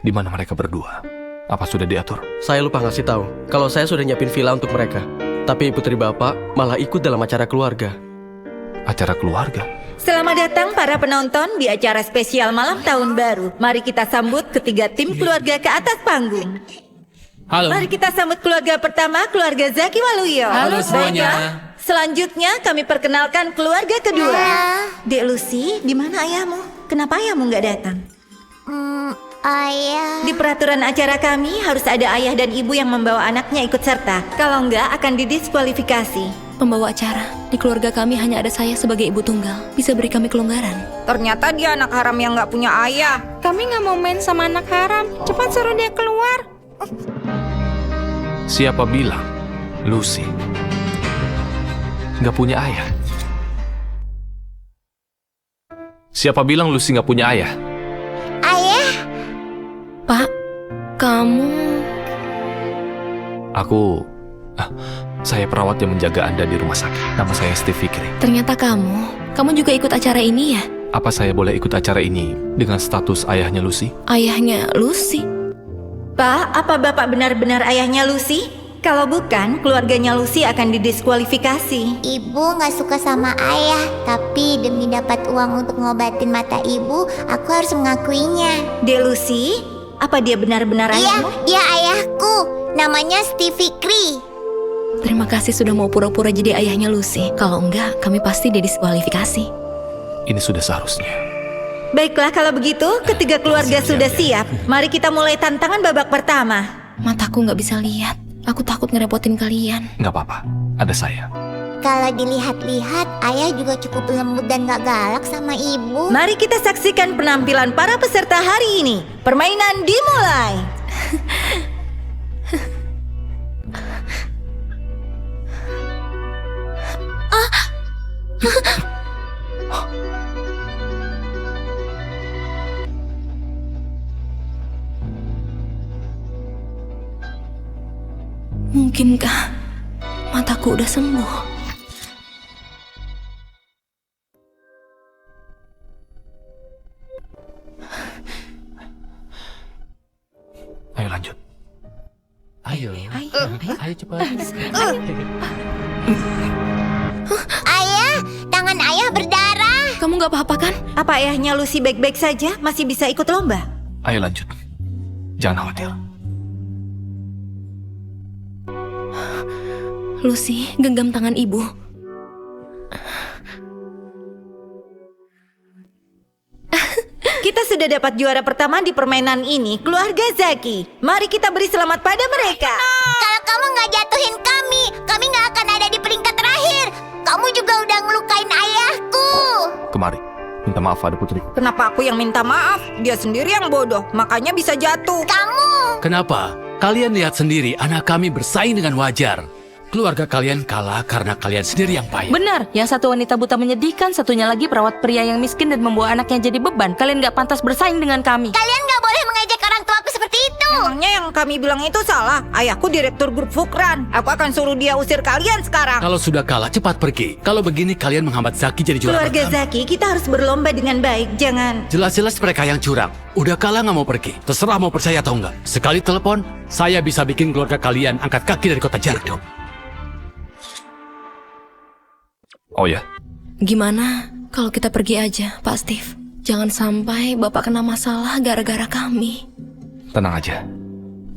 di mana mereka berdua? Apa sudah diatur? Saya lupa ngasih tahu kalau saya sudah nyiapin villa untuk mereka. Tapi putri bapak malah ikut dalam acara keluarga. Acara keluarga? Selamat datang para penonton di acara spesial malam tahun baru. Mari kita sambut ketiga tim keluarga ke atas panggung. Halo. Mari kita sambut keluarga pertama, keluarga Zaki Waluyo. Halo semuanya. Baiklah, selanjutnya kami perkenalkan keluarga kedua. Dek Lucy, di mana ayahmu? Kenapa ayahmu nggak datang? Ayah. Di peraturan acara kami harus ada ayah dan ibu yang membawa anaknya ikut serta. Kalau enggak akan didiskualifikasi. Pembawa acara. Di keluarga kami hanya ada saya sebagai ibu tunggal. Bisa beri kami kelonggaran. Ternyata dia anak haram yang nggak punya ayah. Kami nggak mau main sama anak haram. Cepat suruh dia keluar. Siapa bilang Lucy nggak punya ayah? Siapa bilang Lucy nggak punya ayah? Ayah. Pak, kamu... Saya perawat yang menjaga Anda di rumah sakit. Nama saya Steve Fikri. Ternyata kamu juga ikut acara ini ya? Apa saya boleh ikut acara ini dengan status ayahnya Lucy? Ayahnya Lucy? Pak, apa Bapak benar-benar ayahnya Lucy? Kalau bukan, keluarganya Lucy akan didiskualifikasi. Ibu nggak suka sama ayah, tapi demi dapat uang untuk ngobatin mata ibu, aku harus mengakuinya. Dek Lucy, apa dia benar-benar ayahmu? Iya, dia ayahku. Namanya Steve Fikri. Terima kasih sudah mau pura-pura jadi ayahnya Lucy. Kalau enggak, kami pasti didiskualifikasi. Ini sudah seharusnya. Baiklah kalau begitu, ketiga keluarga sudah siap. Mari kita mulai tantangan babak pertama. Mataku nggak bisa lihat. Aku takut ngerepotin kalian. Nggak apa-apa, ada saya. Kalau dilihat-lihat, ayah juga cukup lembut dan gak galak sama ibu. Mari kita saksikan penampilan para peserta hari ini. Permainan dimulai. Mungkinkah mataku udah sembuh? Ayo lanjut. Ayo cepat. Ayah, tangan ayah berdarah. Kamu nggak apa-apa kan? Apa ayahnya Lucy baik-baik saja? Masih bisa ikut lomba? Ayo lanjut. Jangan khawatir. Lucy, genggam tangan ibu. Kita sudah dapat juara pertama di permainan ini, keluarga Zaki. Mari kita beri selamat pada mereka. Kalau kamu gak jatuhin kami gak akan ada di peringkat terakhir. Kamu juga udah ngelukain ayahku. Kemari. Minta maaf pada putri. Kenapa aku yang minta maaf? Dia sendiri yang bodoh, makanya bisa jatuh. Kamu. Kenapa? Kalian lihat sendiri, anak kami bersaing dengan wajar. Keluarga kalian kalah karena kalian sendiri yang payah. Benar, yang satu wanita buta menyedihkan, satunya lagi perawat pria yang miskin dan membawa anaknya jadi beban. Kalian gak pantas bersaing dengan kami. Kalian gak boleh mengejek orang tuaku seperti itu. Emangnya yang kami bilang itu salah? Ayahku direktur grup Fukran. Aku akan suruh dia usir kalian sekarang. Kalau sudah kalah, cepat pergi. Kalau begini, kalian menghambat Zaki jadi juara Keluarga pertama. Zaki, kita harus berlomba dengan baik. Jangan. Jelas-jelas mereka yang curang. Udah kalah nggak mau pergi. Terserah mau percaya atau enggak. Sekali telepon, saya bisa bikin keluarga kalian angkat kaki dari kota Jardo. Oh ya, Gimana kalau kita pergi aja, Pak Steve? Jangan sampai Bapak kena masalah gara-gara kami. tenang aja.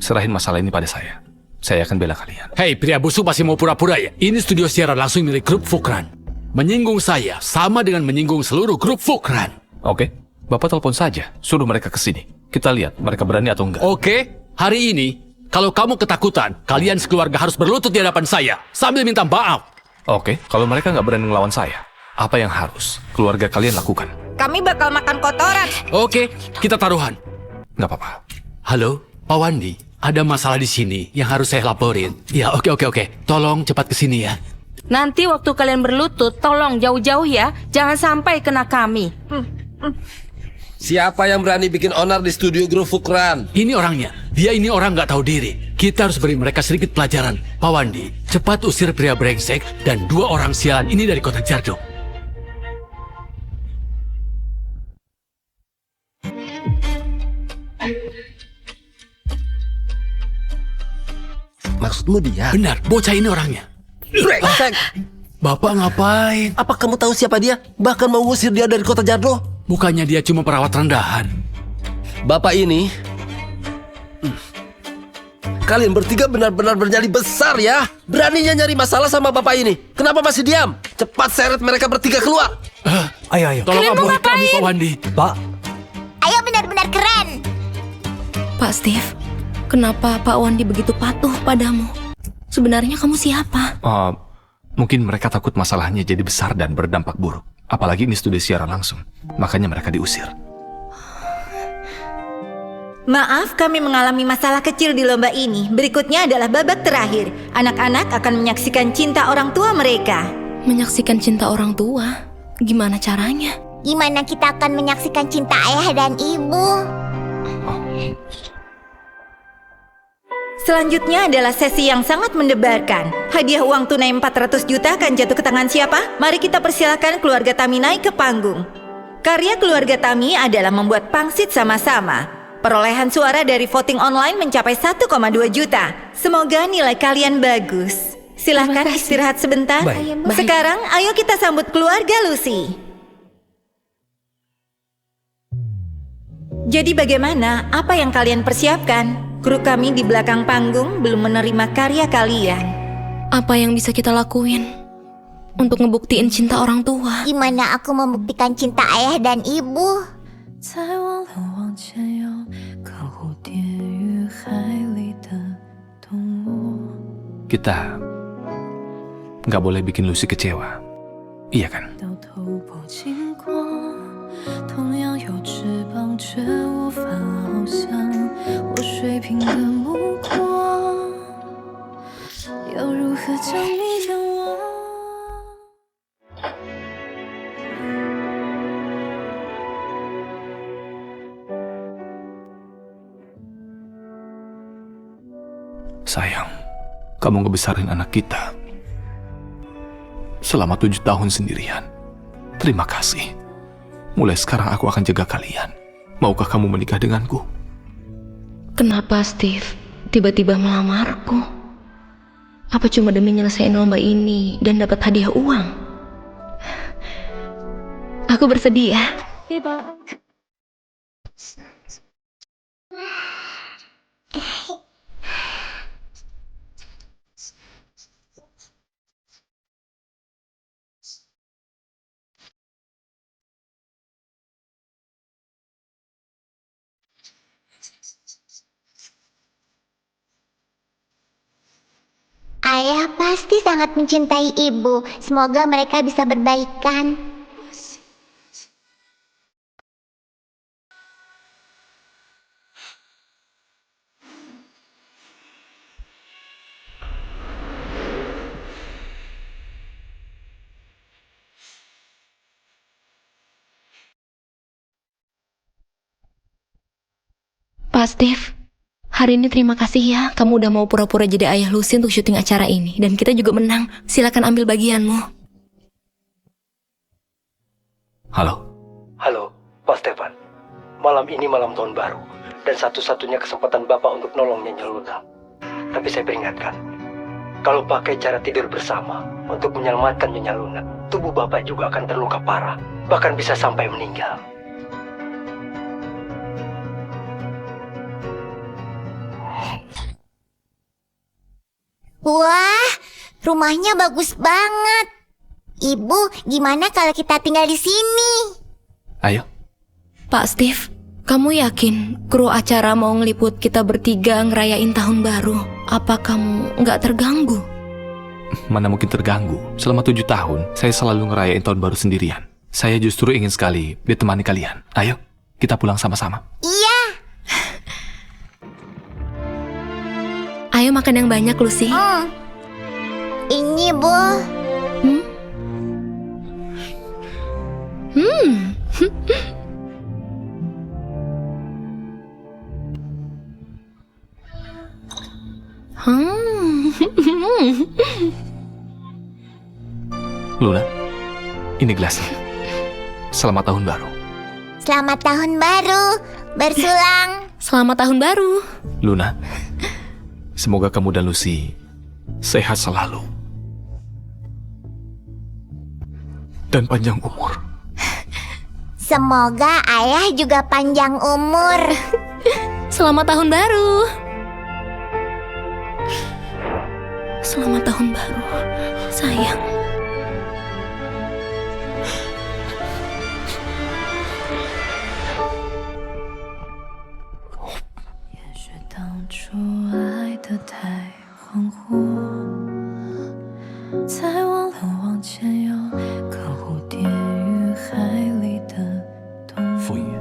Serahin masalah ini pada saya. Saya akan bela kalian. Hei, pria busuk masih mau pura-pura ya? Ini studio siaran langsung milik grup Fukran. Menyinggung saya sama dengan menyinggung seluruh grup Fukran. Oke, Bapak telepon saja. Suruh mereka ke sini. Kita lihat mereka berani atau enggak. Oke, hari ini kalau kamu ketakutan, kalian sekeluarga harus berlutut di hadapan saya sambil minta maaf. Oke, kalau mereka nggak berani ngelawan saya, apa yang harus keluarga kalian lakukan? Kami bakal makan kotoran. Oke, kita taruhan. Nggak apa-apa. Halo, Pak Wandi. Ada masalah di sini yang harus saya laporin. Ya, oke. Tolong cepat ke sini ya. Nanti waktu kalian berlutut, tolong jauh-jauh ya. Jangan sampai kena kami. Siapa yang berani bikin onar di studio grup Fukran? Ini orangnya. Dia ini orang nggak tahu diri. Kita harus beri mereka sedikit pelajaran. Pak Wandi, cepat usir pria brengsek dan 2 orang sialan ini dari kota Jardo. Maksudmu dia? Benar, bocah ini orangnya. Brengsek! Bapak ngapain? Apa kamu tahu siapa dia? Bahkan mau ngusir dia dari kota Jardo? Bukannya dia cuma perawat rendahan. Bapak ini... Kalian bertiga benar-benar bernyali besar ya. Beraninya nyari masalah sama bapak ini. Kenapa masih diam? Cepat seret mereka bertiga keluar. Ayo. Tolong aburi kami, Pak Wandi. Pak, Ayah benar-benar keren. Pak Steve, kenapa Pak Wandi begitu patuh padamu? Sebenarnya kamu siapa? Mungkin mereka takut masalahnya jadi besar dan berdampak buruk. Apalagi ini studio siaran langsung. Makanya mereka diusir. Maaf, kami mengalami masalah kecil di lomba ini. Berikutnya adalah babak terakhir. Anak-anak akan menyaksikan cinta orang tua mereka. Menyaksikan cinta orang tua? Gimana caranya? Gimana kita akan menyaksikan cinta ayah dan ibu? Selanjutnya adalah sesi yang sangat mendebarkan. Hadiah uang tunai 400 juta akan jatuh ke tangan siapa? Mari kita persilakan keluarga Tami naik ke panggung. Karya keluarga Tami adalah membuat pangsit sama-sama. Perolehan suara dari voting online mencapai 1,2 juta. Semoga nilai kalian bagus. Silahkan istirahat sebentar. Baik. Sekarang ayo kita sambut keluarga Lucy. Jadi bagaimana? Apa yang kalian persiapkan? Kru kami di belakang panggung belum menerima karya kalian. Apa yang bisa kita lakuin? untuk ngebuktiin cinta orang tua. Gimana aku membuktikan cinta ayah dan ibu? Kita nggak boleh bikin Lucy kecewa, iya kan? Sayang, kamu ngebesarin anak kita selama 7 tahun sendirian. Terima kasih. Mulai sekarang aku akan jaga kalian. Maukah kamu menikah denganku? Kenapa Steve tiba-tiba melamarku? Apa cuma demi nyelesain lomba ini dan dapat hadiah uang? Aku bersedia. Ayah pasti sangat mencintai ibu. Semoga mereka bisa berbaikan. Pak Steve, hari ini terima kasih ya, kamu udah mau pura-pura jadi ayah Lucy untuk syuting acara ini. Dan kita juga menang. Silakan ambil bagianmu. Halo? Halo, Pak Stefan. Malam ini malam tahun baru, dan satu-satunya kesempatan Bapak untuk nolong Nyonya Luna. Tapi saya peringatkan, kalau pakai cara tidur bersama untuk menyelamatkan Nyonya Luna, tubuh Bapak juga akan terluka parah, bahkan bisa sampai meninggal. Wah, rumahnya bagus banget. Ibu, gimana kalau kita tinggal di sini? Ayo. Pak Steve, kamu yakin kru acara mau ngeliput kita bertiga ngerayain tahun baru? Apa kamu nggak terganggu? Mana mungkin terganggu. Selama 7 tahun, saya selalu ngerayain tahun baru sendirian. Saya justru ingin sekali ditemani kalian. Ayo, kita pulang sama-sama. Iya. Ayo makan yang banyak, Lucy. Ini, Bu. Luna, ini gelasnya. Selamat tahun baru. Selamat tahun baru. Bersulang. Selamat tahun baru. Luna, semoga kamu dan Lucy sehat selalu. Dan panjang umur. Semoga ayah juga panjang umur. Selamat tahun baru. Selamat tahun baru, sayang.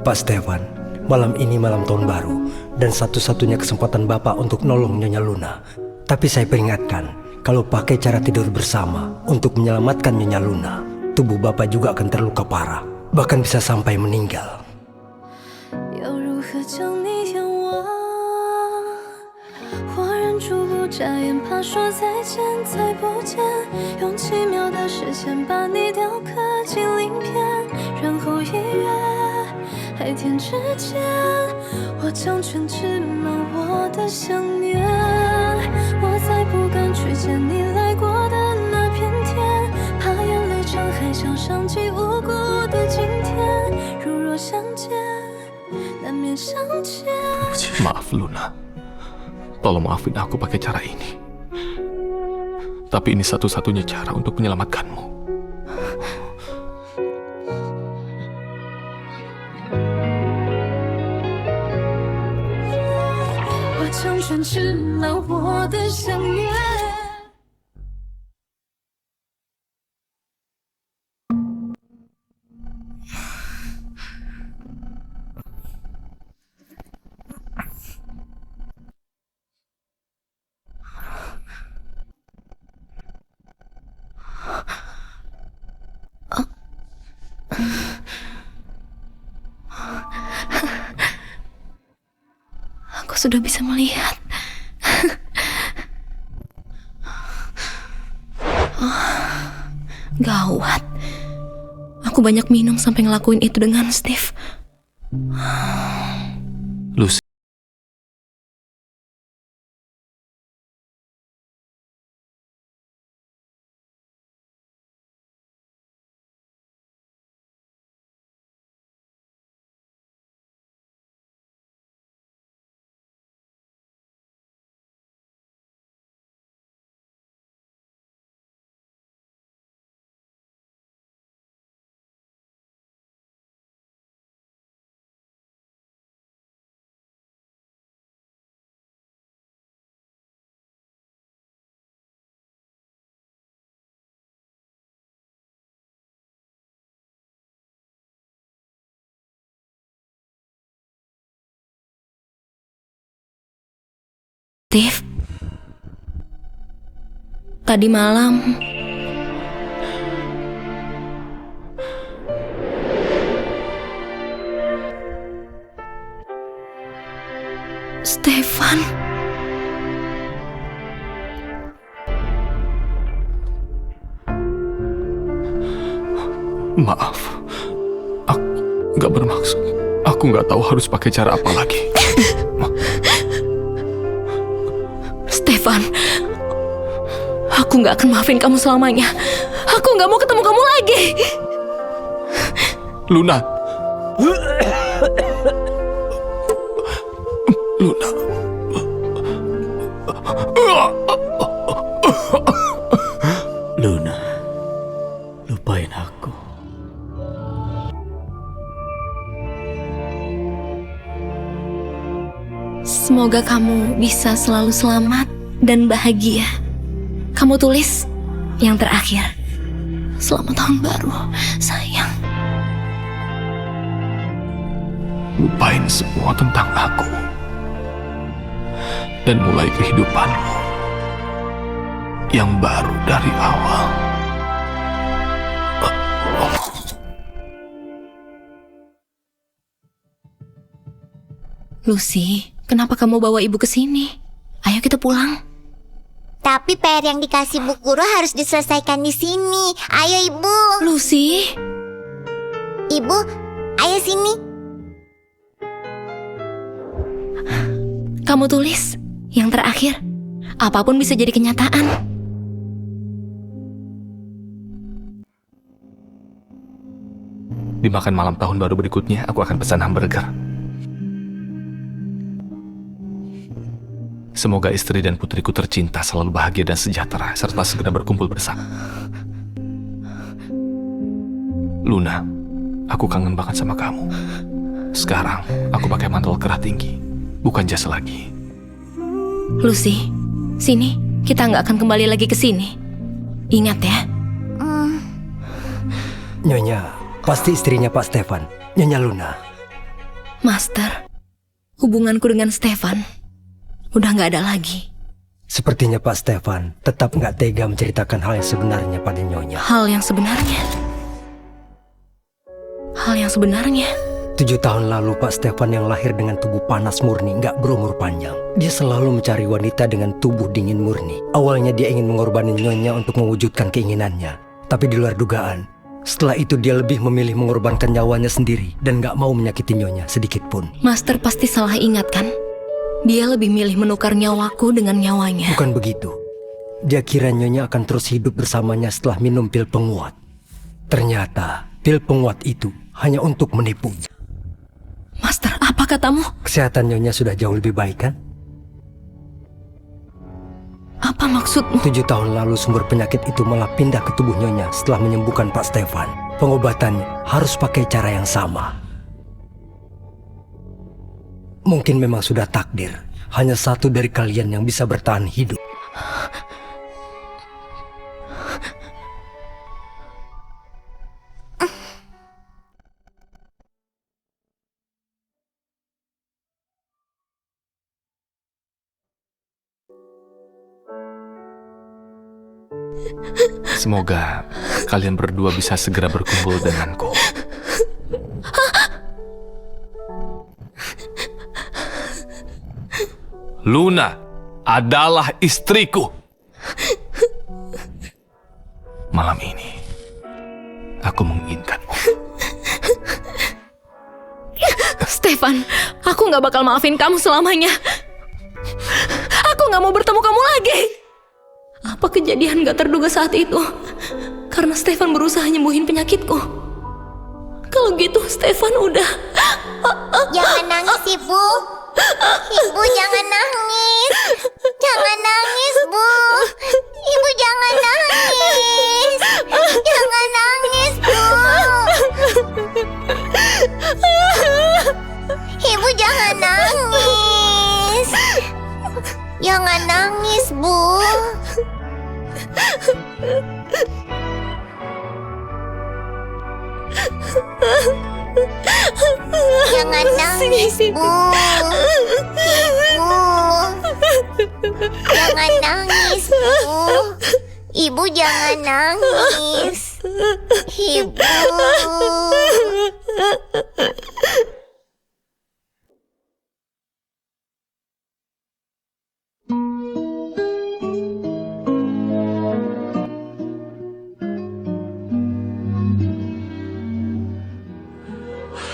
Pak Stefan, malam ini malam tahun baru, dan satu-satunya kesempatan Bapak untuk nolong Nyonya Luna. Tapi saya peringatkan, kalau pakai cara tidur bersama untuk menyelamatkan Nyonya Luna, tubuh Bapak juga akan terluka parah, bahkan bisa sampai meninggal. Maaf Luna, tolong maafin aku pakai cara ini. Tapi ini satu-satunya cara untuk menyelamatkanmu. 成全纸满我的想念。Aku sudah bisa melihat. Gawat. Aku banyak minum sampai ngelakuin itu dengan Steve. Lucy. Steve, tadi malam Stefan. Maaf, aku nggak bermaksud. Aku nggak tahu harus pakai cara apa lagi. Stefan, aku nggak akan maafin kamu selamanya. Aku nggak mau ketemu kamu lagi. Luna. Luna. Luna, lupain aku. Semoga kamu bisa selalu selamat dan bahagia. Kamu tulis yang terakhir. Selamat tahun baru, sayang. Lupain semua tentang aku. Dan mulai kehidupanmu yang baru dari awal. Lucy, kenapa kamu bawa ibu ke sini? Ayo kita pulang. Tapi PR yang dikasih Bu Guru harus diselesaikan di sini. Ayo Ibu. Lucy. Ibu, ayo sini. Kamu tulis yang terakhir. Apapun bisa jadi kenyataan. Di makan malam tahun baru berikutnya, aku akan pesan hamburger. Semoga istri dan putriku tercinta selalu bahagia dan sejahtera, serta segera berkumpul bersama. Luna, aku kangen banget sama kamu. Sekarang, aku pakai mantel kerah tinggi, bukan jas lagi. Lucy, sini. Kita nggak akan kembali lagi ke sini. Ingat ya. Nyonya, pasti istrinya Pak Stefan, Nyonya Luna. Master, hubunganku dengan Stefan udah nggak ada lagi. Sepertinya Pak Stefan tetap nggak tega menceritakan hal yang sebenarnya pada Nyonya. Hal yang sebenarnya? Hal yang sebenarnya? 7 tahun lalu Pak Stefan yang lahir dengan tubuh panas murni nggak berumur panjang. Dia selalu mencari wanita dengan tubuh dingin murni. Awalnya dia ingin mengorbankan Nyonya untuk mewujudkan keinginannya. Tapi di luar dugaan, setelah itu dia lebih memilih mengorbankan nyawanya sendiri dan nggak mau menyakiti Nyonya sedikit pun. Master pasti salah ingat kan? Dia lebih milih menukar nyawaku dengan nyawanya. Bukan begitu. Dia kira Nyonya akan terus hidup bersamanya setelah minum pil penguat. Ternyata pil penguat itu hanya untuk menipunya. Master, apa katamu? Kesehatan Nyonya sudah jauh lebih baik kan? Apa maksudmu? 7 tahun lalu sumber penyakit itu malah pindah ke tubuh Nyonya setelah menyembuhkan Pak Stefan. Pengobatannya harus pakai cara yang sama. Mungkin memang sudah takdir hanya satu dari kalian yang bisa bertahan hidup. Semoga kalian berdua bisa segera berkumpul denganku. Luna adalah istriku. Malam ini, aku menginginkanmu. Stefan, aku gak bakal maafin kamu selamanya. Aku gak mau bertemu kamu lagi. Apa kejadian gak terduga saat itu? Karena Stefan berusaha nyembuhin penyakitku. Kalau gitu Stefan udah... Jangan nangis, Ibu. Ibu jangan nangis. Jangan nangis, Bu. Ibu jangan nangis. Jangan nangis, Bu. Ibu jangan nangis. Jangan nangis, Bu. Jangan nangis, Bu. Ibu. Jangan nangis, Bu. Ibu jangan nangis. Ibu.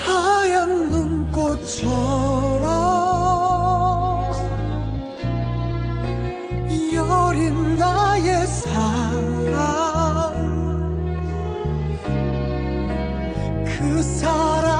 하얀 눈꽃처럼 여린 나의 사랑 그 사랑